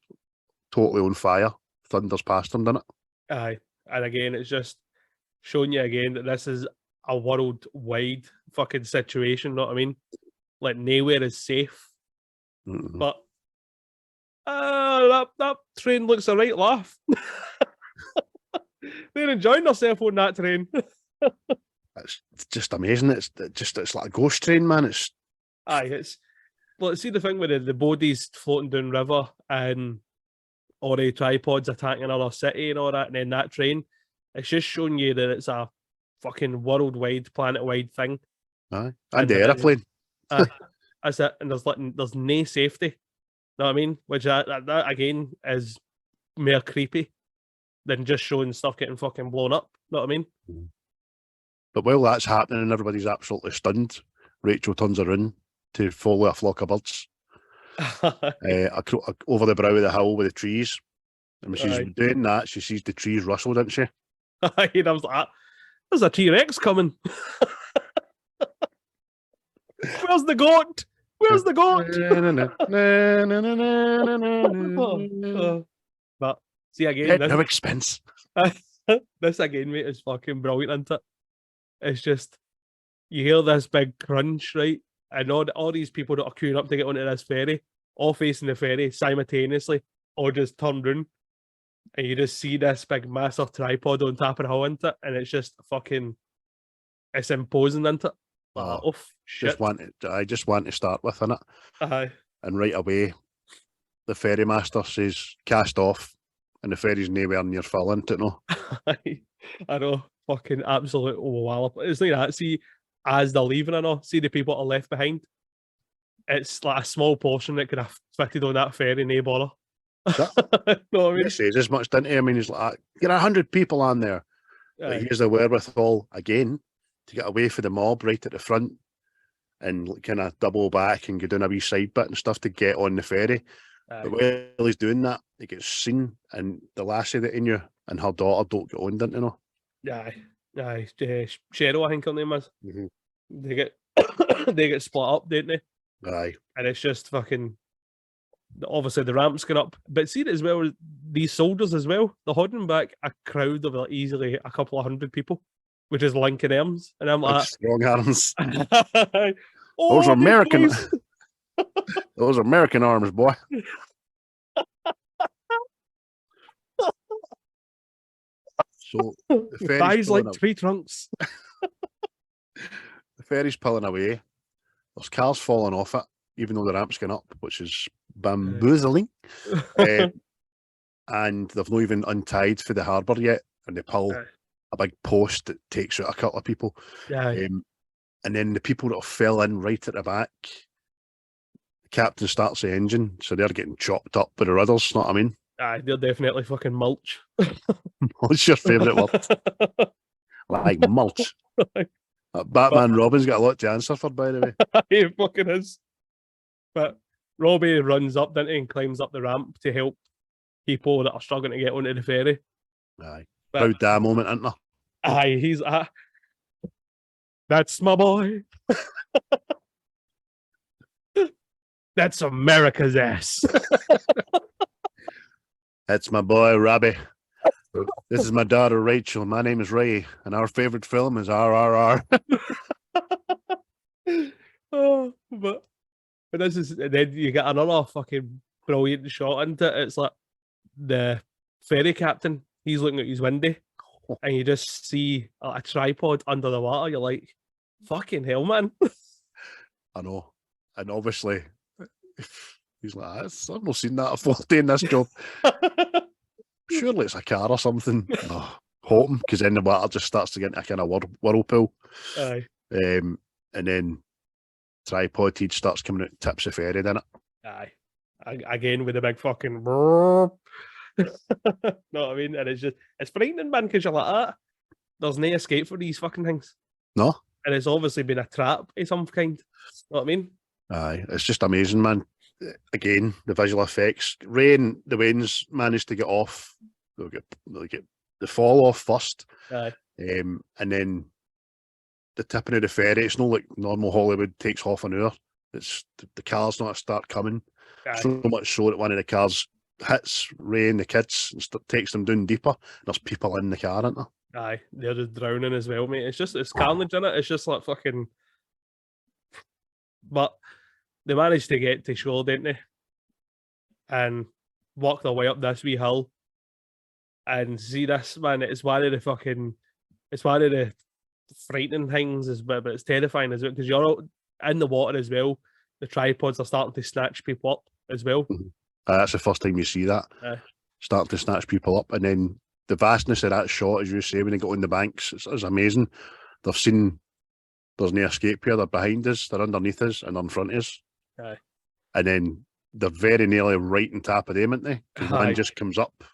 totally on fire, thunders past them, doesn't it? Aye. And again, it's just showing you again that this is a worldwide fucking situation, know what I mean? Like, nowhere is safe. Mm-hmm. But that train looks a right laugh. They're enjoying themselves on that train. It's just amazing. It's like a ghost train, man. Well, see the thing with the bodies floating down river and all the tripods attacking another city and all that, and then that train, it's just showing you that it's a fucking worldwide, planet-wide thing. Aye. And the aeroplane. That's it. And there's no safety. Know what I mean? Which that again is more creepy than just showing stuff getting fucking blown up. Know what I mean? But while that's happening and everybody's absolutely stunned, Rachel turns around to follow a flock of birds over the brow of the hill with the trees. And when she's doing that, she sees the trees rustle, doesn't she? And I was like, there's a T-Rex coming. Where's the goat? Where's the goat? But see again, no expense. This again, mate, is fucking brilliant, isn't it? It's just, you hear this big crunch, right? And all these people that are queuing up to get onto this ferry, all facing the ferry simultaneously, or just turned round, and you just see this big massive tripod on top of the hill, isn't it? And it's just fucking, it's imposing, isn't it? Oh shit. I just want to start with, innit? Aye. And right away, the ferry master says, cast off, and the ferry's nowhere near full, isn't it, no? I know, fucking absolute wallop. It's like that, see, as they're leaving, I know, see the people that are left behind. It's like a small portion that could have fitted on that ferry, no bother. Know what I mean? He says as much, didn't he? I mean, he's like, get 100 people on there. But here's the wherewithal again to get away from the mob right at the front and kind of double back and go down a wee side bit and stuff to get on the ferry. But while he's doing that, he gets seen, and the lassie that he knew and her daughter don't get on, didn't you know? Aye. Cheryl, I think her name is. Mm-hmm. They get split up, don't they? Aye. And it's just fucking, obviously the ramp's going up. But see it as well, these soldiers as well, they're holding back a crowd of like easily a couple of hundred people, which is Lincoln arms. And I'm like, strong arms. Oh, those are American. Those are American arms, boy. So the ferry's like tree trunks. The ferry's pulling away. There's cars falling off it, even though the ramp's going up, which is bamboozling. And they've not even untied for the harbour yet, and they pull a big post that takes out a couple of people. And then the people that fell in right at the back, the captain starts the engine, so they're getting chopped up by the rudders, know what I mean? Aye, they're definitely fucking mulch. What's your favourite word? Like mulch. Batman Robbins got a lot to answer for, by the way. He fucking is. But Robbie runs up, doesn't he, and climbs up the ramp to help people that are struggling to get onto the ferry. Aye. But Proud dad moment, isn't there? aye, he's that's my boy. That's America's ass. That's my boy, Robbie. This is my daughter, Rachel. My name is Ray, and our favorite film is RRR. Oh, but this is, and then you get another fucking brilliant shot into it. It's like the ferry captain, he's looking at his window, and you just see a tripod under the water. You're like, fucking hell, man. I know. And obviously, he's like, I've not seen that before doing this job. Surely it's a car or something. Oh, hoping, because then the water just starts to get into a kind of whirlpool. Aye. And then tripod heat starts coming out, tips the ferry, doesn't it? Aye. Again with a big fucking know what I mean? And it's frightening, man, because you're like, there's no escape for these fucking things. No. And it's obviously been a trap of some kind. Know what I mean? Aye, it's just amazing, man. Again, the visual effects. Ray and the Waynes managed to get off. They'll get the fall off first. Aye. And then the tipping of the ferry. It's not like normal Hollywood takes half an hour. It's the cars not start coming. Aye. So much so that one of the cars hits Ray and the kids and takes them down deeper. There's people in the car, aren't there? Aye, they're just drowning as well, mate. It's carnage in it. It's just like fucking. But they managed to get to shore, didn't they? And walk their way up this wee hill. And see this, man, it's one of the frightening things, but it's terrifying as well, because you're out in the water as well. The tripods are starting to snatch people up as well. Mm-hmm. That's the first time you see that. Starting to snatch people up. And then the vastness of that shot, as you say, when they got on the banks, it's amazing. They've seen there's no escape here. They're behind us, they're underneath us, and they're in front of us. Aye. And then they're very nearly right on top of them, aren't they? Because one just comes up,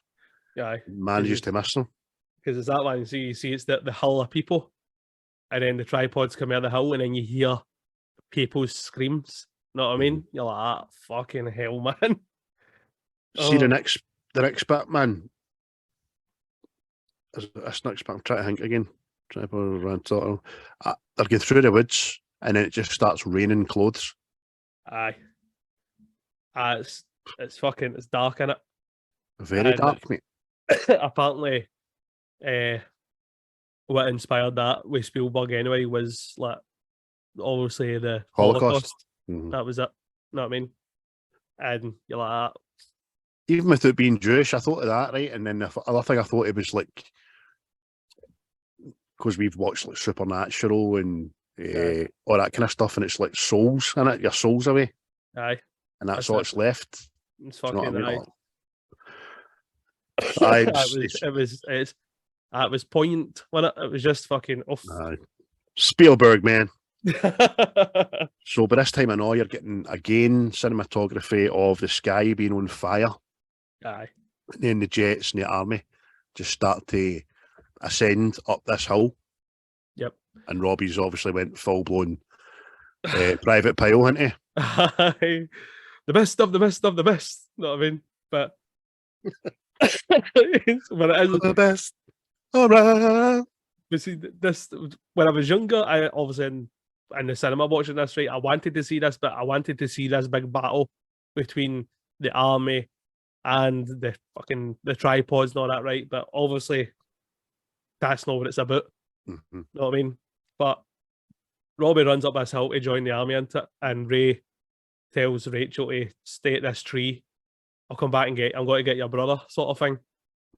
manages to miss them. Because it's that one, you see it's the hull of people, and then the tripods come out of the hill, and then you hear people's screams. Know what I mean? You're like, fucking hell, man. See the next bit, man. This next bit, I'm trying to think again. Tripod around total. They're going through the woods, and then it just starts raining clothes. Aye. It's dark in it. Very dark, mate. Apparently, what inspired that with Spielberg anyway was like obviously the Holocaust. Mm-hmm. That was it. Know what I mean? And you're like, even with it being Jewish, I thought of that, right? And then the other thing I thought it was like, because we've watched like Supernatural and all that kind of stuff, and it's like souls in it, your soul's away. Aye. And that's all it's left. It's fucking it was poignant, wasn't it? It was just fucking off. Spielberg, man. So by this time I know you're getting again cinematography of the sky being on fire. Aye. And then the jets and the army just start to ascend up this hill. Yep. And Robbie's obviously went full blown private pile, hasn't he? Aye. The best of the best of the best. You know what I mean? But it is the best. All right. But see, this when I was younger, I obviously in the cinema watching this, right, I wanted to see this, but I wanted to see this big battle between the army and the tripods and all that, right? But obviously that's not what it's about. Mm-hmm. You know what I mean? But Robbie runs up this hill to join the army into it, and Ray tells Rachel to stay at this tree. I'll come back and I'm going to get your brother, sort of thing.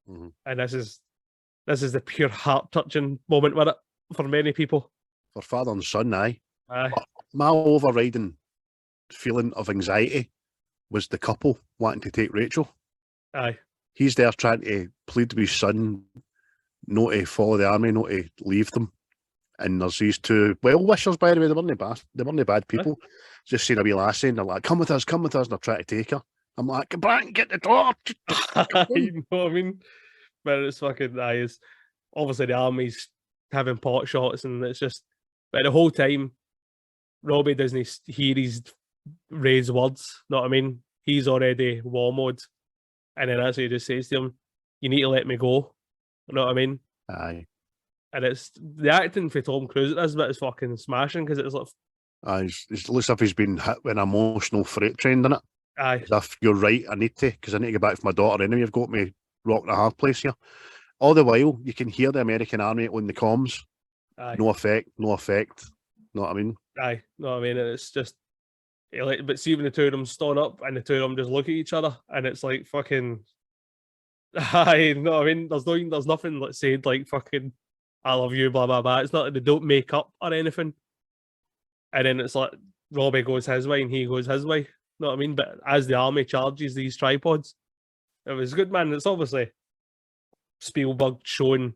Mm-hmm. And this is the pure heart-touching moment with it for many people. For father and son, aye. Aye. My overriding feeling of anxiety was the couple wanting to take Rachel. Aye. He's there trying to plead with his son not to follow the army, not to leave them. And there's these two well-wishers, by the way, they weren't bad people. Just seeing a wee lassie and they're like, come with us, and they're trying to take her. I'm like, come back and get the door. You know what I mean? But it's fucking nice. Obviously, the army's having pot shots, and it's just, but the whole time, Robbie doesn't hear his Ray's words, know what I mean? He's already war mode. And then that's what he just says to him, you need to let me go. You know what I mean? Aye. And it's the acting for Tom Cruise at this bit is fucking smashing because it's like, Aye, it looks as if he's been hit with an emotional freight train, doesn't it? aye, As if you're right, I need to, because I need to get back to my daughter anyway. You've got me rocking a hard place here. All the while, you can hear the American army on the comms. aye, No effect, no effect. Know what I mean? aye. Know what I mean? And it's just, but see when the two of them stand up and the two of them just look at each other and it's like fucking, aye, know what I mean? There's nothing like said like fucking, I love you, blah, blah, blah. It's not like they don't make up or anything. And then it's like Robbie goes his way and he goes his way. Know what I mean? But as the army charges these tripods, it was good, man. It's obviously Spielberg showing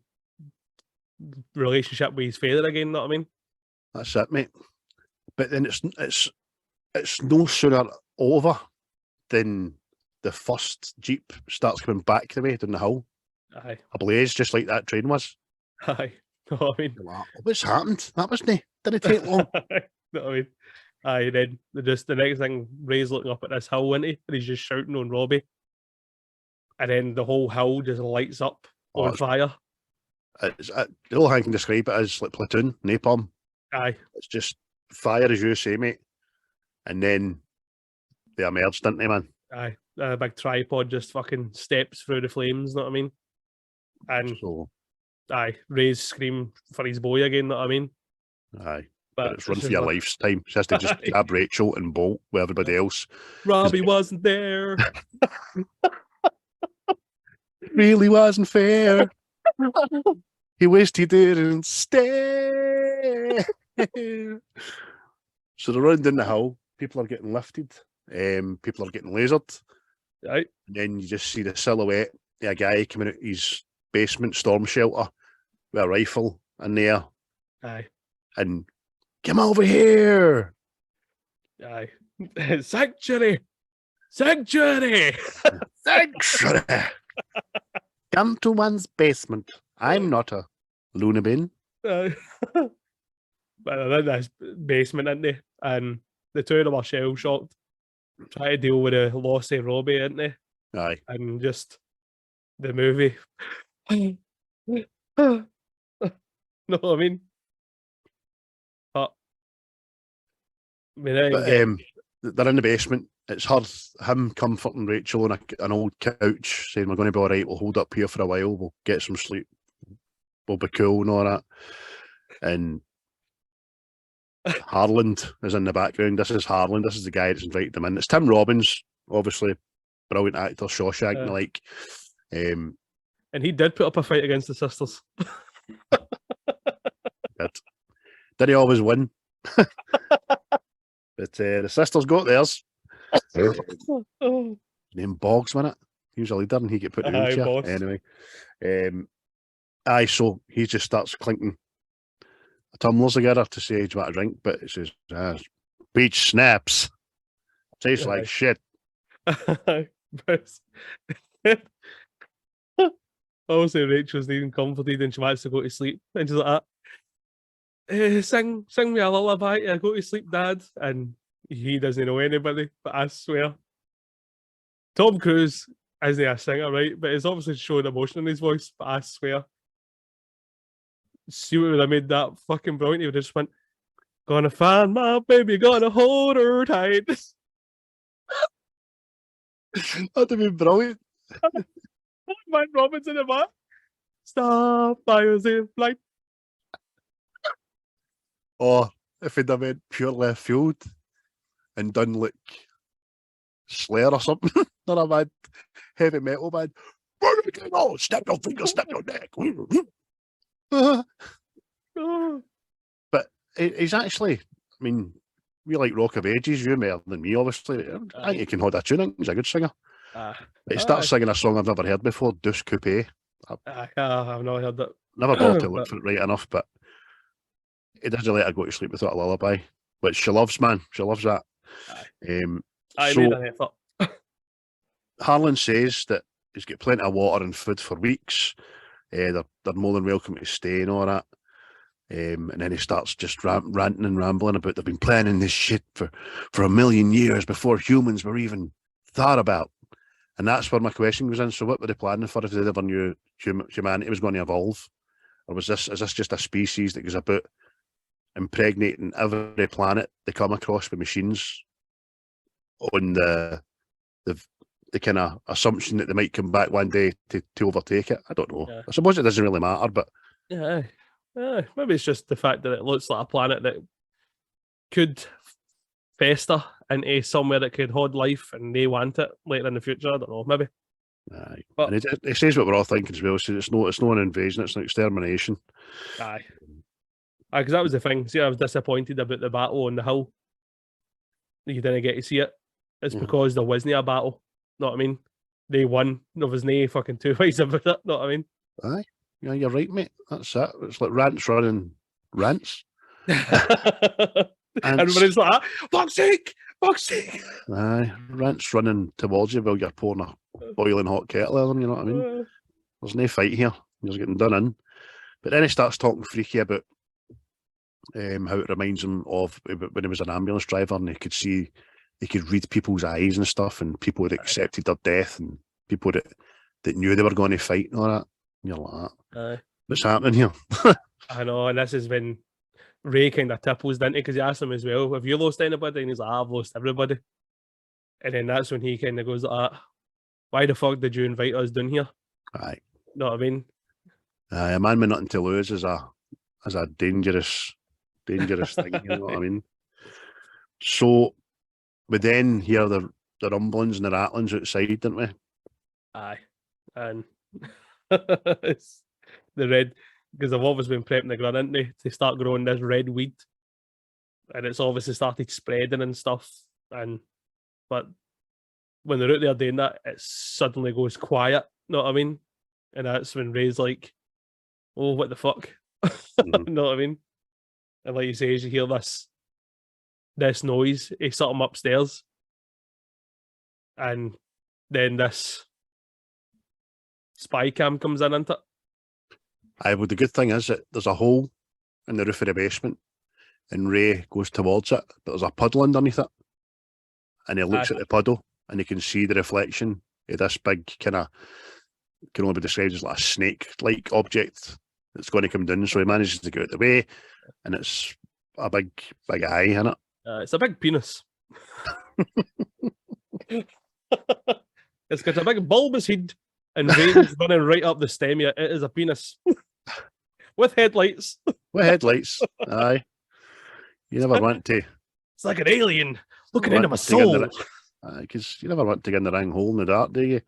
relationship with his father again. Know what I mean? That's it, mate. But then it's no sooner over than the first Jeep starts coming back the way down the hill. Aye, Ablaze, just like that train was. aye. Know what I mean? What's happened? That didn't take long. Know what I mean? Aye, then the next thing, Ray's looking up at this hill, isn't he? And he's just shouting on Robbie. And then the whole hill just lights up on fire. The only thing I can describe it as like platoon, napalm. Aye. It's just fire, as you say, mate. And then they emerged, didn't they, man? Aye. A big tripod just fucking steps through the flames, know what I mean? And So, aye, Ray's scream for his boy again, know what I mean? aye. But it's run just for your like, lifetime. She has to just grab Rachel and bolt with everybody else. Robbie wasn't there. Really wasn't fair. He wished he didn't stay. So they're running down the hill. People are getting lifted. People are getting lasered. Right. And then you just see the silhouette of a guy coming out his basement storm shelter with a rifle in there. Aye. And come over here. Aye. Sanctuary. Sanctuary. Sanctuary. Come to one's basement. I'm not a loony bin. But they're in this basement, aren't they? And the two of them are shell shocked, trying to deal with the loss of Robbie, aren't they? Aye. And just the movie. Know what I mean? But They're in the basement. It's him comforting Rachel on an old couch, saying, we're going to be all right, we'll hold up here for a while, we'll get some sleep, we'll be cool and all that. And Harland is in the background. This is Harland. This is the guy that's invited them in. It's Tim Robbins, obviously, brilliant actor, Shawshank and the like. And he did put up a fight against the sisters. Did he always win? But the sisters got theirs. Name Boggs, wasn't it? He was a leader and he get put in the chair. Anyway. Aye, so he just starts clinking tumblers together to say, do you want a drink? But it says, beach snaps. Tastes like shit. Obviously, Rachel's even comforted and she wants to go to sleep. And she's like, sing me a lullaby. I go to sleep, Dad. And he doesn't know anybody, but I swear. Tom Cruise isn't a singer, right? But he's obviously showing emotion in his voice, but I swear. See what would have made that fucking brilliant? He would have just went, gonna find my baby, gonna hold her tight. That'd have been brilliant. Man, Robbins in the back. Stop by your safe flight. Or if he'd have went pure left field and done like Slayer or something, not a bad heavy metal band. Oh, snap your fingers, snap your neck. But he's actually, I mean, we like Rock of Ages, you more than me, obviously. I think he can hold a tune. I think he's a good singer. He starts singing a song I've never heard before, Douce Coupé. I've not heard that. Never bothered to look for it right enough, but he doesn't let her go to sleep without a lullaby, which she loves, man. She loves that. I made an effort. Harlan says that he's got plenty of water and food for weeks. They're more than welcome to stay and all that. And then he starts just ranting and rambling about they've been planning this shit for 1,000,000 years before humans were even thought about. And that's where my question was in. So what were they planning for if they ever knew humanity was going to evolve? Or is this just a species that goes about impregnating every planet they come across with machines on the kind of assumption that they might come back one day to overtake it? I don't know. Yeah. I suppose it doesn't really matter, but yeah, maybe it's just the fact that it looks like a planet that could fester into somewhere that could hold life, and they want it later in the future. I don't know, maybe. aye. But And it says what we're all thinking as well. So it's not an invasion; it's an extermination. aye, because that was the thing. See, I was disappointed about the battle on the hill. You didn't get to see it. It's because there wasn't a battle. Know what I mean? They won. There was no fucking two ways about it. Know what I mean? Aye, yeah, you're right, mate. That's it. It's like rants running rants. Everybody's like, fuck's sake! Aye, rants running towards you while you're pouring a boiling hot kettle on them, you know what I mean? There's no fight here. You're just getting done in. But then he starts talking freaky about how it reminds him of when he was an ambulance driver and he could read people's eyes and stuff, and people had accepted their death, and people that knew they were going to fight and all that. And you're like, what's happening here? I know, and this is when Ray kind of tipples, didn't he? Because he asked him as well, have you lost anybody? And he's like, I've lost everybody. And then that's when he kind of goes like, why the fuck did you invite us down here? Aye. Know what I mean? Aye, a man with nothing to lose is a dangerous thing, you know what I mean? So we then hear the rumblings and the rattlings outside, didn't we? Aye. And it's the red, because I've always been prepping the ground, isn't they, to start growing this red weed. And it's obviously started spreading and stuff. But when they're out there doing that, it suddenly goes quiet. Know what I mean? And that's when Ray's like, oh, what the fuck? Know what I mean? And like you say, as you hear this noise, he's something upstairs. And then this spy cam comes in, isn't it? Aye, well, the good thing is that there's a hole in the roof of the basement, and Ray goes towards it, but there's a puddle underneath it. And he looks at the puddle, and he can see the reflection of this big kind of, can only be described as like a snake-like object that's going to come down. So he manages to get out the way, and it's a big eye in it. It's a big penis. It's got a big bulbous head and veins running right up the stemia. It is a penis. With headlights. With headlights, aye. You never want to. It's like an alien looking into my soul. Because you never want to get in the wrong hole in the dark, do you?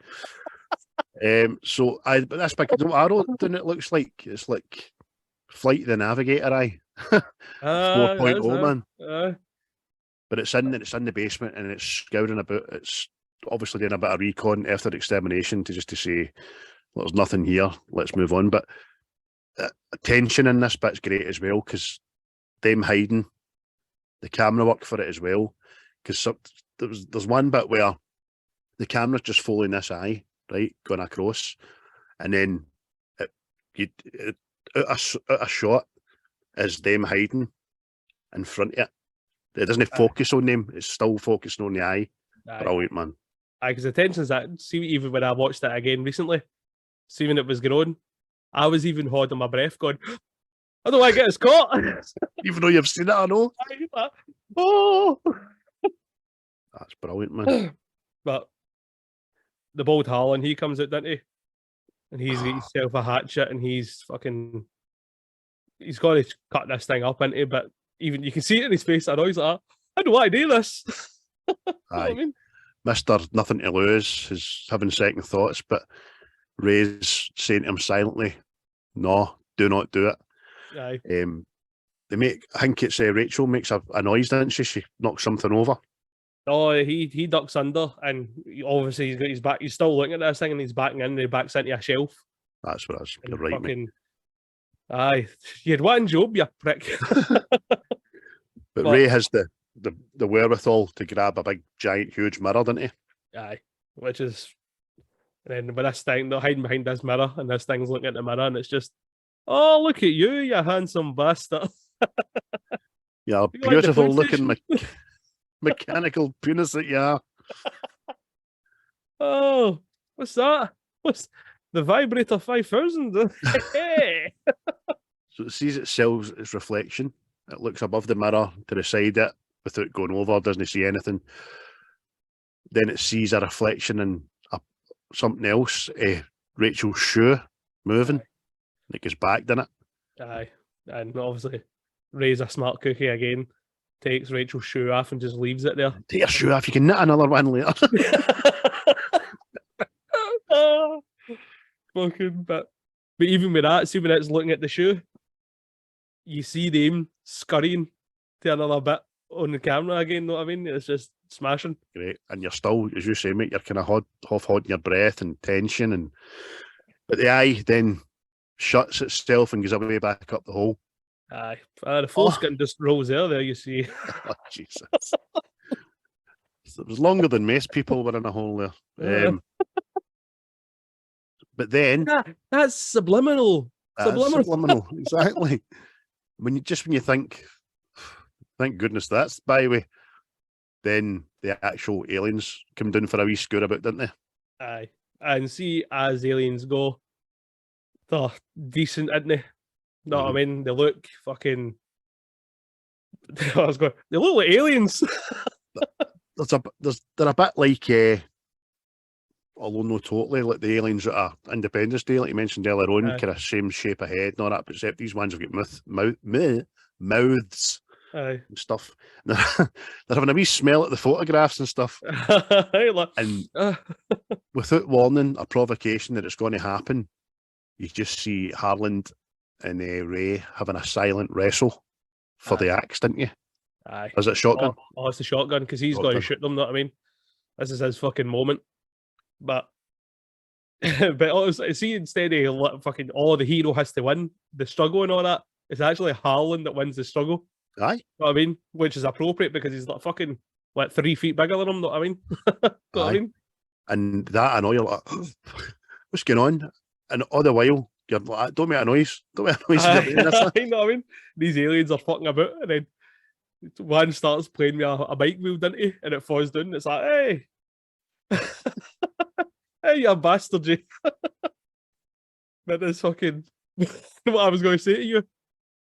But that's big arrow, doesn't it? Looks like it's like Flight of the Navigator, aye. 4.0, man. But it's in the basement, and it's scouring about. It's obviously doing a bit of recon after extermination to say, well, there's nothing here, let's move on. But tension in this bit's great as well, because them hiding, the camera work for it as well. Because there's one bit where the camera's just following this eye, right, going across, and then a shot is them hiding in front of it. It doesn't focus on them; it's still focusing on the eye. Brilliant, man. Because the tension's that. See, even when I watched it again recently, see when it was growing, I was even holding my breath, going, "I don't want to get us caught." Even though you've seen it, I know. Oh, that's brilliant, man. But the bald Harlan, he comes out, doesn't he? And he's got himself a hatchet, and he's got to cut this thing up, into. But even you can see it in his face. I know he's like, I don't want to do this. You know what I mean? Mr. Nothing to Lose is having second thoughts, but Ray's saying to him silently, no, do not do it. Aye. I think it's Rachel makes a noise, doesn't she? She knocks something over. Oh, he ducks under, and obviously he's got his back. He's still looking at this thing, and he's backing in, and he backs into a shelf. That's what I was. You're right, mate. Aye, you had one job, you prick. But Ray has the wherewithal to grab a big, giant, huge mirror, doesn't he? Aye, which is, and then with this thing, they're hiding behind this mirror, and this thing's looking at the mirror, and it's just, Oh, look at you, you handsome bastard. Yeah, You like the beautiful looking PlayStation? mechanical penis that you are. Oh, what's that? What's the vibrator 5000? Hey. So it sees itself its reflection. It looks above the mirror to the side it without going over, doesn't see anything. Then it sees a reflection in something else, Rachel's shoe moving. It goes back, doesn't it? Aye. And obviously, Ray's a smart cookie again. Takes Rachel's shoe off and just leaves it there. Take your shoe off, you can knit another one later. Oh, fucking but even with that, see when it's looking at the shoe, you see them scurrying to another bit on the camera again, know what I mean? It's just smashing. Great. And you're still, as you say, mate, you're kind of half holding your breath and tension, but the eye then shuts itself and goes away back up the hole. Aye. The foreskin just rolls there, you see. Oh, Jesus. So it was longer than most people were in a hole there. But then that's subliminal. Subliminal, exactly. When you think, thank goodness that's by the way, then the actual aliens come down for a wee scour about, didn't they? Aye. And see, as aliens go, they're decent, isn't they? Know what I mean? They look fucking. I was going. They look like aliens. They're a bit like, although not totally, like the aliens that are Independence Day, like you mentioned earlier on, kind of same shape of head and all that, but except these ones have got mouths Aye. and stuff. They're having a wee smell at the photographs and stuff. And without warning or provocation that it's going to happen, you just see Harland and Ray having a silent wrestle for the axe, didn't you? Aye. Is it shotgun? Oh, it's the shotgun because he's got to shoot them. Know what I mean? This is his fucking moment. But honestly, see, instead of fucking the hero has to win the struggle and all that, it's actually Harlan that wins the struggle. Aye. You know what I mean? Which is appropriate because he's like fucking 3 feet bigger than him. Know what I mean? Know what I mean? And that, I know you're like, what's going on? And all the while, you're like, don't make a noise. Don't make a noise. You know what I mean? These aliens are fucking about, and then one starts playing with a bike wheel, doesn't he? And it falls down. And it's like, hey. Hey, you bastard, Jay. That is fucking what I was going to say to you.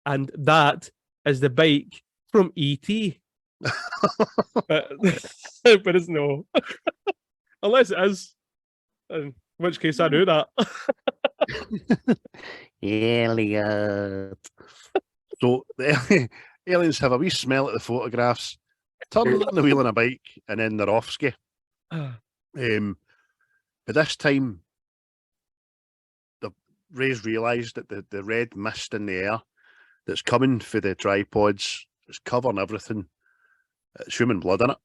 And that is the bike from E.T. but it's no. Unless it is. In which case I knew that. Elliot. So the aliens have a wee smell at the photographs, turn the wheel on a bike, and then they're off ski. But this time, the Rays realised that the red mist in the air that's coming for the tripods is covering everything. It's human blood in it.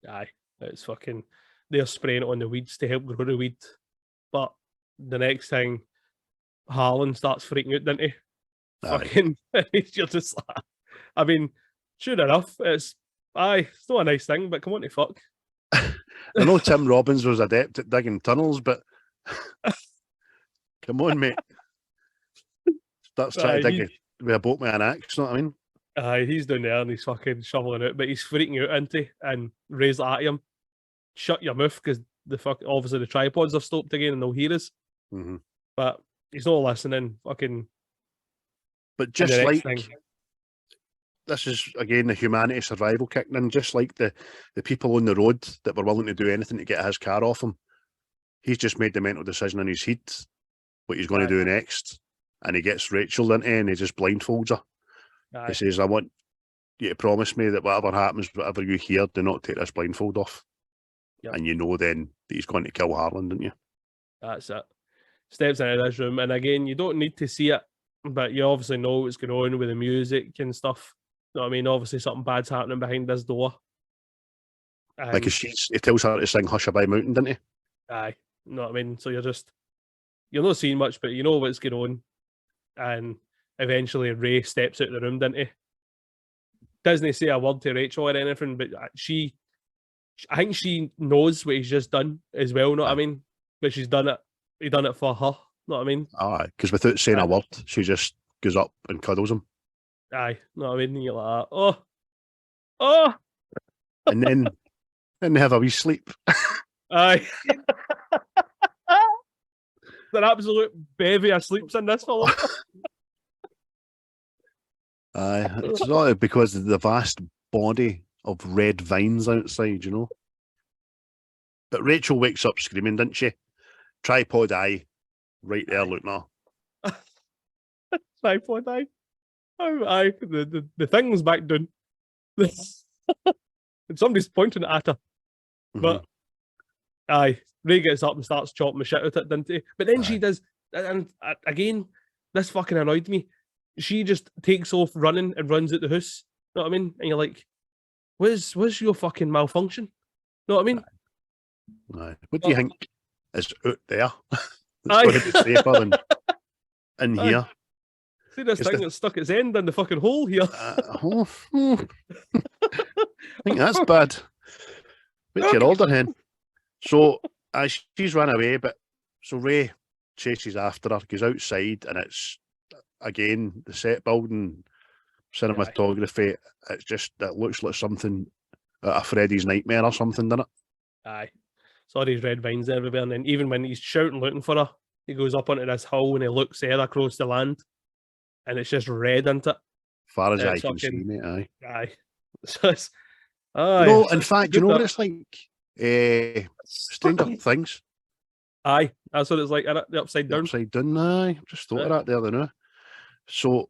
Aye, it's fucking. They're spraying it on the weeds to help grow the weed. But the next thing, Harlan starts freaking out, doesn't he? Fucking, you're just like, I mean, sure enough, it's not a nice thing, but come on to fuck. I know Tim Robbins was adept at digging tunnels, but come on, mate. Starts trying to dig with a boat with an axe, you know what I mean? Aye, he's down there and he's fucking shoveling out, but he's freaking out, isn't he? And Ray's at him, shut your mouth, because obviously the tripods have stopped again and they'll hear us. Mm-hmm. But he's not listening, fucking. But just like, this is, again, the humanity survival kicking in, just like the people on the road that were willing to do anything to get his car off him. He's just made the mental decision in his head what he's going to do next. And he gets Rachel into and he just blindfolds her. Aye. He says, I want you to promise me that whatever happens, whatever you hear, do not take this blindfold off. Yep. And you know then that he's going to kill Harlan, don't you? That's it. Steps into this room, and again, you don't need to see it, but you obviously know what's going on with the music and stuff. You know what I mean? Obviously something bad's happening behind this door. Like he tells her to sing Hushabye Mountain, didn't he? Aye. You know what I mean? So you're not seeing much, but you know what's going on. And eventually Ray steps out of the room, didn't he? Doesn't he say a word to Rachel or anything, but I think she knows what he's just done as well, know what I mean? But she's done it. He done it for her, Know what I mean? Aye, because without saying a word, she just goes up and cuddles him. Aye, know what I mean? And you're like, oh, And then they have a wee sleep. aye. An absolute bevy of sleeps in this film. Aye, it's not because of the vast body of red vines outside, you know. But Rachel wakes up screaming, didn't she? Tripod eye, right there looking at her. Tripod eye. Oh, aye. The thing's back down. And somebody's pointing at her. But aye, Ray gets up and starts chopping the shit out of it, didn't he? But then she does, and again, this fucking annoyed me. She just takes off running and runs at the house. Know what I mean? And you're like, where's your fucking malfunction? Know what I mean? Aye. What do you think is out there? Aye. It's going to be safer than in here. See this thing that's stuck its end in the fucking hole here. I think that's bad. What's your order, hen? So she's run away, but so Ray chases after her, goes outside, and it's again the set building, cinematography. It looks like something out of Freddy's Nightmare or something, doesn't it? Aye. It's all these red vines everywhere, and then even when he's shouting looking for her, he goes up onto this hill and he looks there across the land, and it's just red, isn't it? Far as I can see, mate. Aye. Aye. So it's, aye. No, in fact, you know what it's like? Stranger Things. Aye, that's what it's like. The upside down. Upside down, aye. Just thought of that the other now. So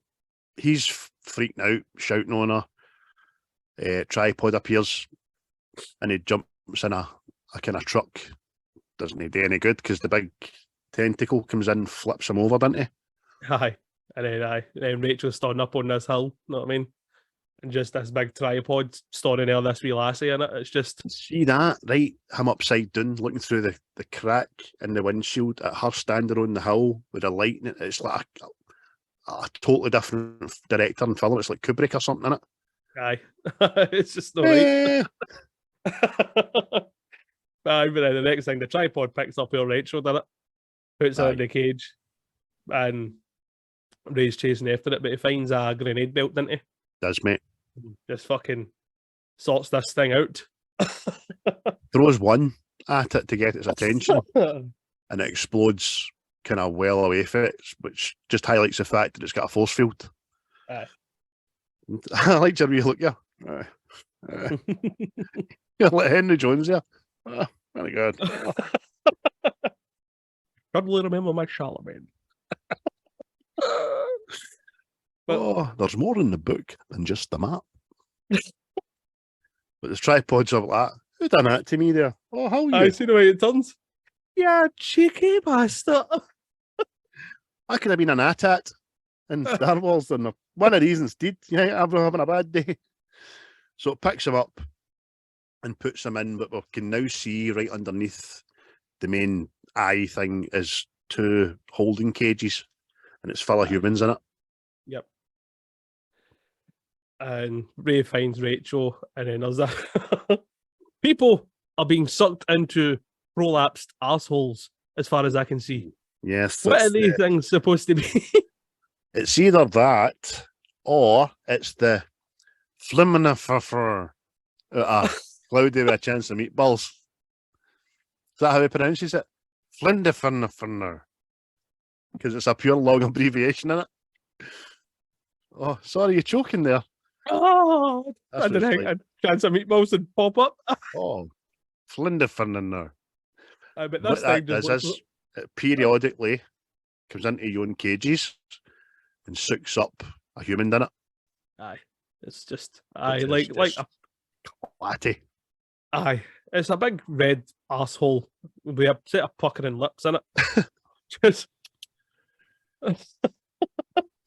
he's freaking out, shouting on her. Tripod appears, and he jumps in a kind of truck. Doesn't he do any good because the big tentacle comes in, flips him over, doesn't he? Aye. And then Rachel's standing up on this hill, know what I mean? And just this big tripod storing there, this wee lassie in it. It's just... See that, right? Him upside down, looking through the crack in the windshield at her standing on the hill with a light in it. It's like a totally different director and film. It's like Kubrick or something, isn't it? Aye. It's just not right. Aye, but then the next thing, the tripod picks up her Rachel, doesn't it? Puts her in the cage. And Ray's chasing after it, but he finds a grenade belt, doesn't he? Does, mate. Just fucking sorts this thing out. Throws one at it to get its attention, and it explodes kind of well away from it, which just highlights the fact that it's got a force field. Aye. I liked your wee look, yeah. You're like Henry Jones, yeah. Very good. Probably remember my Charlemagne. But, there's more in the book than just the map. But the tripods are like, who done that to me there? Oh, how are you? I see the way it turns. Yeah, cheeky bastard. I could have been an AT-AT in Star Wars, and one of these instead. Yeah, I'm having a bad day. So it picks him up and puts him in, but we can now see right underneath the main eye thing is 2 holding cages, and it's full of humans in it. Yep. And Ray finds Rachel, and then there's that. People are being sucked into prolapsed assholes, as far as I can see. Yes. What are these things supposed to be? It's either that, or it's the fliminifer cloudy with a chance of meatballs. Is that how he pronounces it? Flindifernifernor. Because it's a pure long abbreviation in it. Oh, sorry, you're choking there. Oh, That's I don't think like. a chance of meatballs would pop up. Oh, Flindifernor. But this What thing that just does is it periodically comes into your own cages and sucks up a human in it. Aye, it's just Which is like just flatty. aye, it's a big red asshole with a set of puckering lips in it. Just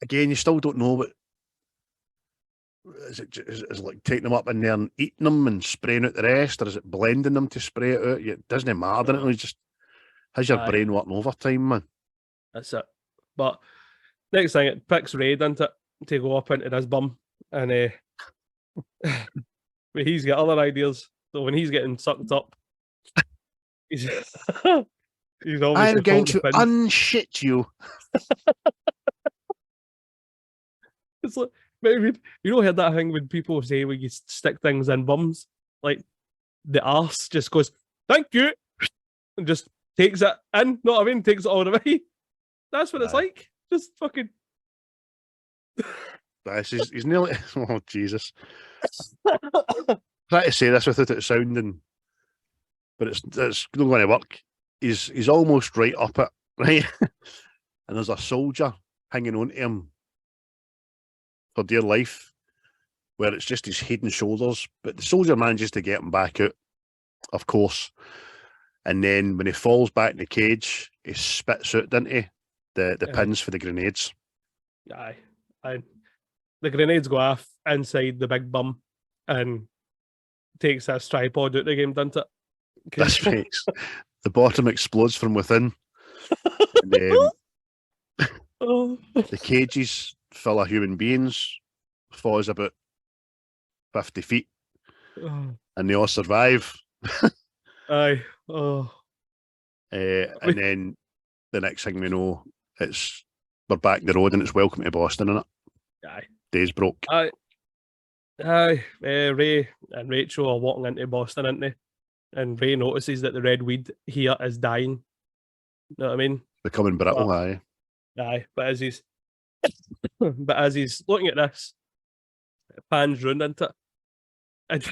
Again, you still don't know what is it like taking them up in there and eating them and spraying out the rest, or is it blending them to spray it out? It doesn't matter, doesn't it? Just has your brain working overtime, man. That's it. But next thing, it picks Ray, doesn't it, to go up into his bum, and but he's got other ideas. So when he's getting sucked up, he's He's I'm obviously going faulting to the pins. unshit you. It's like, maybe you know, heard that thing when people say when you stick things in bums, like the arse just goes, "Thank you," and just takes it in. Know what I mean? Takes it all the way. That's what it's Aye. like. Just fucking. He's nearly. Oh Jesus! Try to say this without it sounding, but it's not going to work. He's almost right up it, right? And there's a soldier hanging on to him for dear life, where it's just his head and shoulders. But the soldier manages to get him back out, of course. And then when he falls back in the cage, he spits out, doesn't he? The pins for the grenades. Aye. The grenades go off inside the big bum and takes this tripod out of the game, doesn't it? That's right. The bottom explodes from within. And, the cage is full of human beings, falls about 50 feet, and they all survive. Aye. Oh. And then the next thing we know, we're back the road and it's Welcome to Boston, isn't it? Aye. Days broke. Aye. Ray and Rachel are walking into Boston, aren't they? And Ray notices that the red weed here is dying. You know what I mean? Becoming brittle, aye. Aye, but as he's looking at this, it pans round into it. And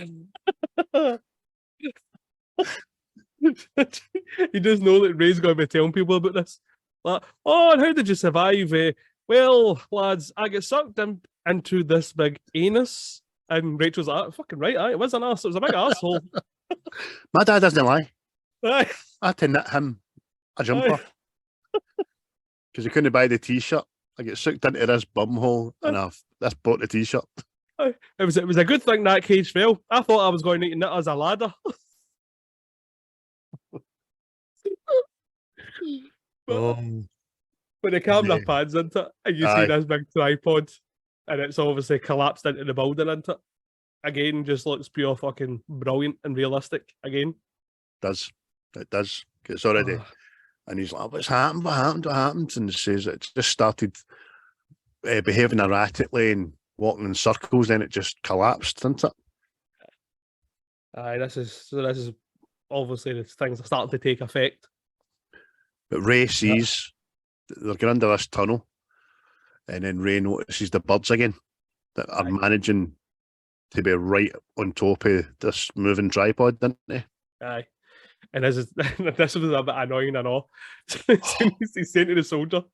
he does know that Ray's going to be telling people about this. Like, oh, and how did you survive? Well, lads, I get sucked into this big anus. And Rachel's like, fucking right, aye, it was an arse. It was a big arsehole. My dad doesn't lie. Aye. I had to knit him a jumper because he couldn't buy the t-shirt. I get sucked into this bumhole and this bought the t-shirt. It was a good thing that cage fell. I thought I was going to knit as a ladder. When the camera pans into it and you see this big tripod and it's obviously collapsed into the building into it, again, just looks pure fucking brilliant and realistic again. It does. It's already. And he's like, what's happened? What happened? What happened? And he says it just started behaving erratically and walking in circles, then it just collapsed, didn't it? Aye, this is obviously the things are starting to take effect. But Ray sees they're going under this tunnel, and then Ray notices the birds again that are managing to be right on top of this moving tripod, didn't they? Aye. And this was a bit annoying and all. He's saying to the soldier,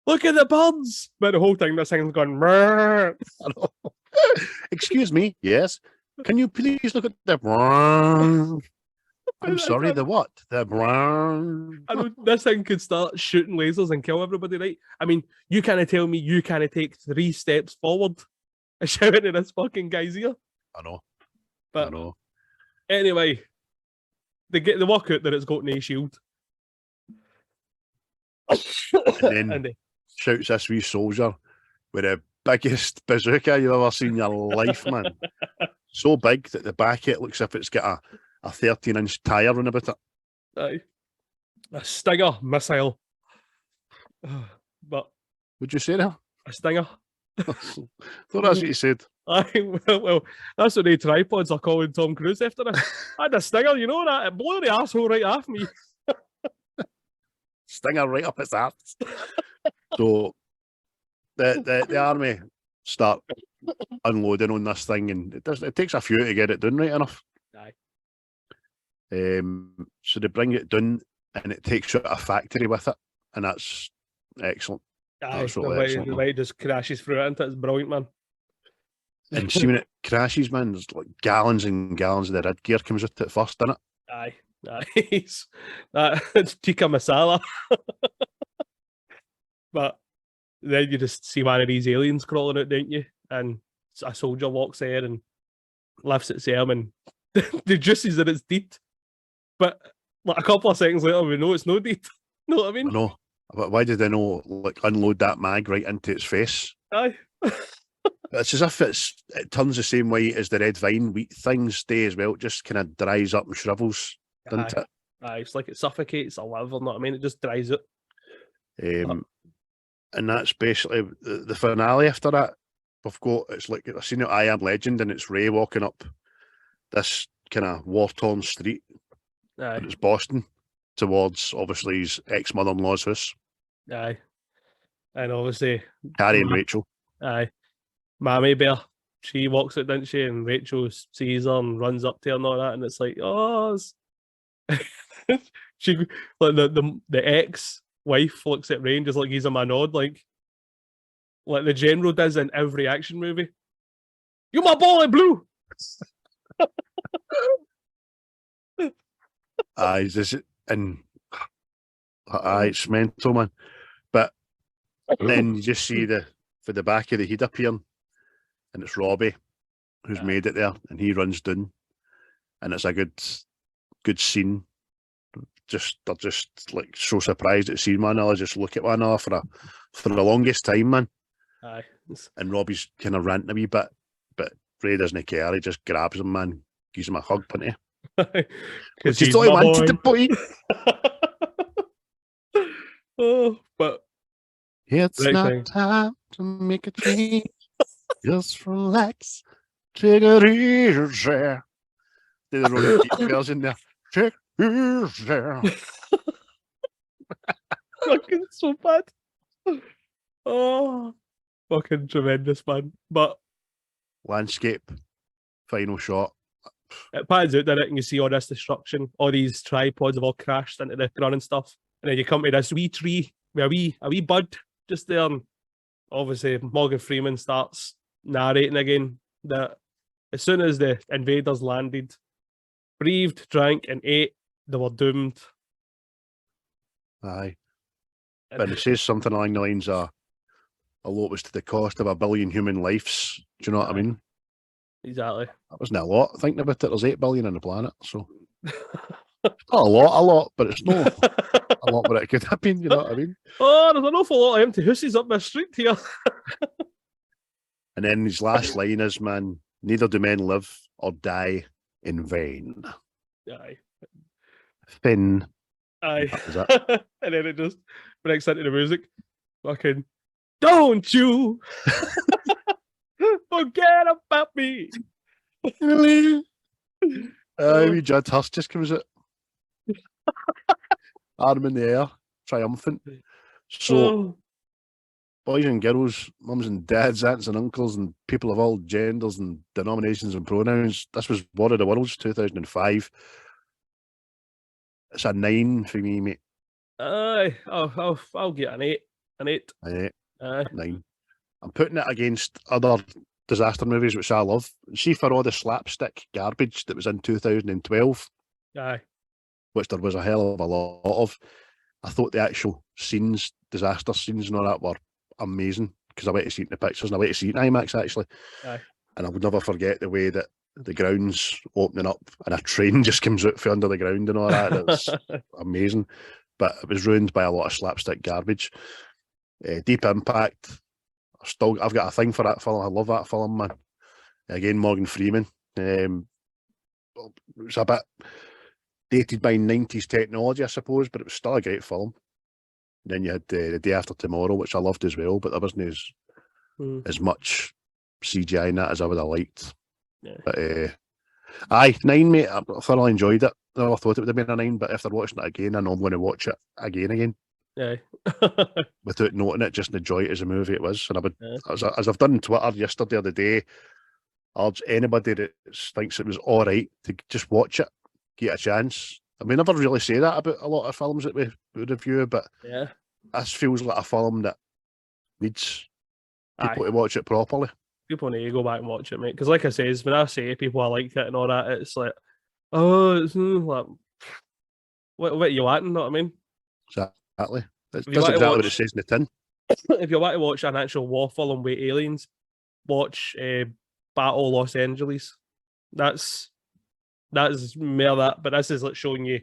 look at the birds! But the whole time this thing's going, excuse me, yes. Can you please look at the I'm sorry, the what? The brown. I know this thing could start shooting lasers and kill everybody, right? I mean, you can't tell me you can't take 3 steps forward and shout into this fucking guy's ear. I know. But I know. Anyway, they work out that it's got no shield. And then shouts this wee soldier with the biggest bazooka you've ever seen in your life, man. So big that the back of it looks as if it's got a 13-inch tyre on about it. Aye. A Stinger missile. But would you say that? A Stinger. Thought that's what you said. Aye, well, that's what the tripods are calling Tom Cruise after this. I had a Stinger, you know that? It blew the asshole right off me. Stinger right up its ass. So the army start unloading on this thing, and it takes a few to get it done right enough. Aye. So they bring it down, and it takes out a factory with it, and that's excellent. Aye, the way it just crashes through it, it's brilliant, man. And see when it crashes, man, there's like gallons and gallons of the red gear comes out at first, doesn't it? Aye, nice. It's tikka masala. But then you just see one of these aliens crawling out, don't you? And a soldier walks there and lifts its arm and deduces that it's dead. But like a couple of seconds later, we know it's no dead. Know what I mean? I know. But why did they know, like, unload that mag right into its face? Aye. It's as if it turns the same way as the red vine wheat things do as well. It just kind of dries up and shrivels, doesn't it? It's like it suffocates the liver, know what I mean? It just dries it. And that's basically the finale after that. We've got, it's like, I've seen it, I Am Legend, and it's Ray walking up this kind of war-torn street, but it's Boston, towards, obviously, his ex-mother-in-law's house. Aye. And obviously... Carrie and Rachel. Aye. Mammy Bear, she walks it, didn't she? And Rachel sees her and runs up to her and all that, and it's like, oh... she, like, the ex-wife looks at Ray and just like gives him a nod, like the general does in every action movie. You my boy, Blue! It's mental, man. But then you just see for the back of the head appearing, and it's Robbie who's made it there, and he runs down, and it's a good scene. They're just like so surprised at seeing one another, just look at one another for the longest time, man. Aye. And Robbie's kind of ranting a wee bit, but Ray doesn't care. He just grabs him, man, gives him a hug, punty. Because he's all he wanted, the boy. Oh, but it's not time to make a change. Just relax. Take it easy. They wrote a deep version there. Take it easy. Fucking so bad. Oh, fucking tremendous, man. But landscape, final shot. It pans out, doesn't it? And you see all this destruction, all these tripods have all crashed into the ground and stuff. And then you come to this wee tree with a wee bud just there. And obviously, Morgan Freeman starts narrating again that as soon as the invaders landed, breathed, drank, and ate, they were doomed. Aye. And it says something along the lines of, a lot was to the cost of 1 billion human lives. Do you know what I mean? Exactly. That wasn't a lot. Thinking about it, there's 8 billion on the planet, so not a lot, but it's not a lot what it could have been, you know what I mean? Oh, there's an awful lot of empty houses up my street here. And then his last line is, man, neither do men live or die in vain. Aye. Finn. Aye. And then it just breaks into the music. Fucking, don't you forget about me. Wee Judd Hurst just comes out. Arm in the air, triumphant. So, boys and girls, mums and dads, aunts and uncles, and people of all genders and denominations and pronouns, this was War of the Worlds 2005. It's a 9 for me, mate. Aye, I'll get an 8. An 8. Aye. 9. I'm putting it against other disaster movies which I love. See, for all the slapstick garbage that was in 2012, aye, which there was a hell of a lot of, I thought the actual scenes, disaster scenes and all that, were amazing, because I went to see it in the pictures and I went to see it in IMAX actually. Aye. And I would never forget the way that the ground's opening up and a train just comes out from under the ground and all that. It was amazing, but it was ruined by a lot of slapstick garbage. Deep Impact, I've got a thing for that film. I love that film, man. Again, Morgan Freeman. It was a bit dated by 90s technology, I suppose, but it was still a great film. And then you had The Day After Tomorrow, which I loved as well, but there wasn't as much CGI in that as I would have liked. Yeah. But aye, 9, mate. I thoroughly enjoyed it. I never thought it would have been a 9, but after watching it again, I know I'm going to watch it again. Yeah. Without noting it, just enjoy it as a movie it was. And I would, as I've done on Twitter yesterday or the day, I urge anybody that thinks it was all right to just watch it, get a chance. I mean, I never really say that about a lot of films that we review, but this feels like a film that needs people to watch it properly. People need to go back and watch it, mate. Because like I says, when I say to people I liked it and all that, it's like, oh, it's like, what you wanting, know what I mean? Exactly. That's exactly what it says in the tin. If you want to watch an actual war film with aliens, watch Battle Los Angeles. That's more that, but this is like showing you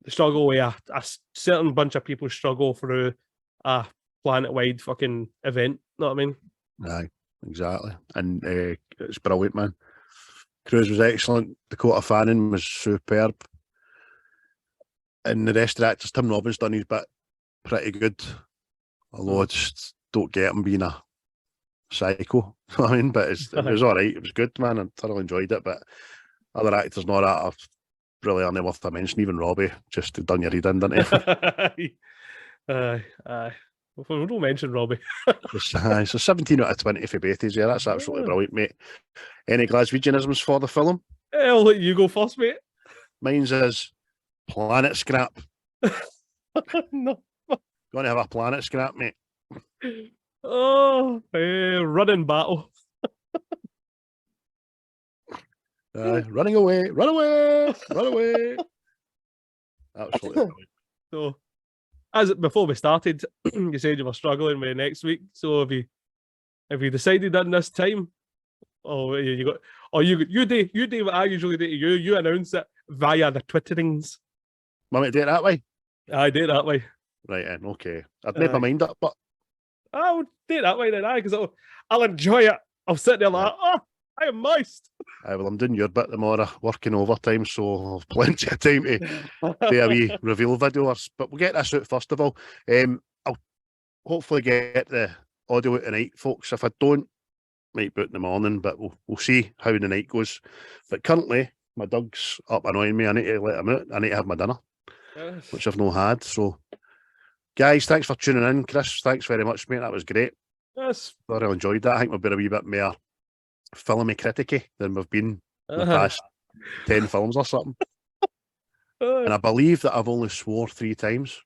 the struggle where a certain bunch of people struggle through a planet-wide fucking event. Know what I mean? Aye, exactly. And it's brilliant, man. Cruise was excellent. Dakota Fanning was superb. and the rest of the actors, Tim Robbins done his bit pretty good. Although I just don't get him being a psycho. I mean, but it was all right. It was good, man. I thoroughly enjoyed it. But other actors and all that are really only worth a mention. Even Robbie, just done your reading, didn't he? We don't mention Robbie. It's a 17 out of 20 for Beatties. Yeah, that's absolutely brilliant, mate. Any Glaswegianisms for the film? I'll let you go first, mate. Mine's is planet scrap. No. Going to have a planet scrap, mate. Oh, running battle. Running away, run away, run away. Absolutely brilliant. So, before we started, you said you were struggling with next week. So have you decided in this time? You do what I usually do to you. You announce it via the Twitterings. Want me to do it that way? I do it that way. Right, okay. I'd made my mind up, but I'll do it that way then, because I'll enjoy it. I'll sit there like, oh, I am moist. Well, I'm doing your bit tomorrow, working overtime, so I've plenty of time to do a wee reveal video. But we'll get this out first of all. I'll hopefully get the audio out tonight, folks. If I don't, might be out in the morning, but we'll see how the night goes. But currently, my dog's up annoying me. I need to let him out. I need to have my dinner, which I've not had. So, guys, thanks for tuning in. Chris, thanks very much, mate. That was great. Yes. I really enjoyed that. I think we've been a wee bit more filmy criticky than we've been in the past 10 films or something. And I believe that I've only swore 3 times.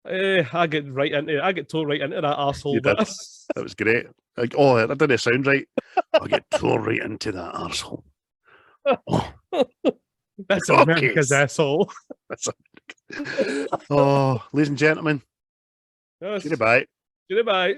I get tore right into that arsehole. You did. That was great. Like, that didn't sound right. I get tore right into that arsehole. That's America's asshole. Ladies and gentlemen. Yes. Goodbye. Goodbye.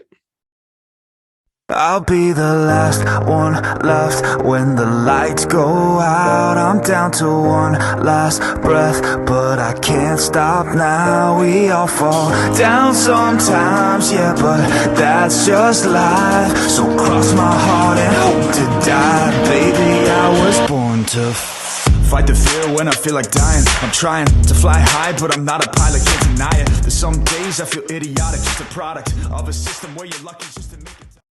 I'll be the last one left when the lights go out. I'm down to one last breath, but I can't stop now. We all fall down sometimes, yeah, but that's just life. So cross my heart and hope to die. Baby, I was born to fight the fear when I feel like dying. I'm trying to fly high, but I'm not a pilot, can't deny it. There's some days I feel idiotic, just a product of a system where you're lucky.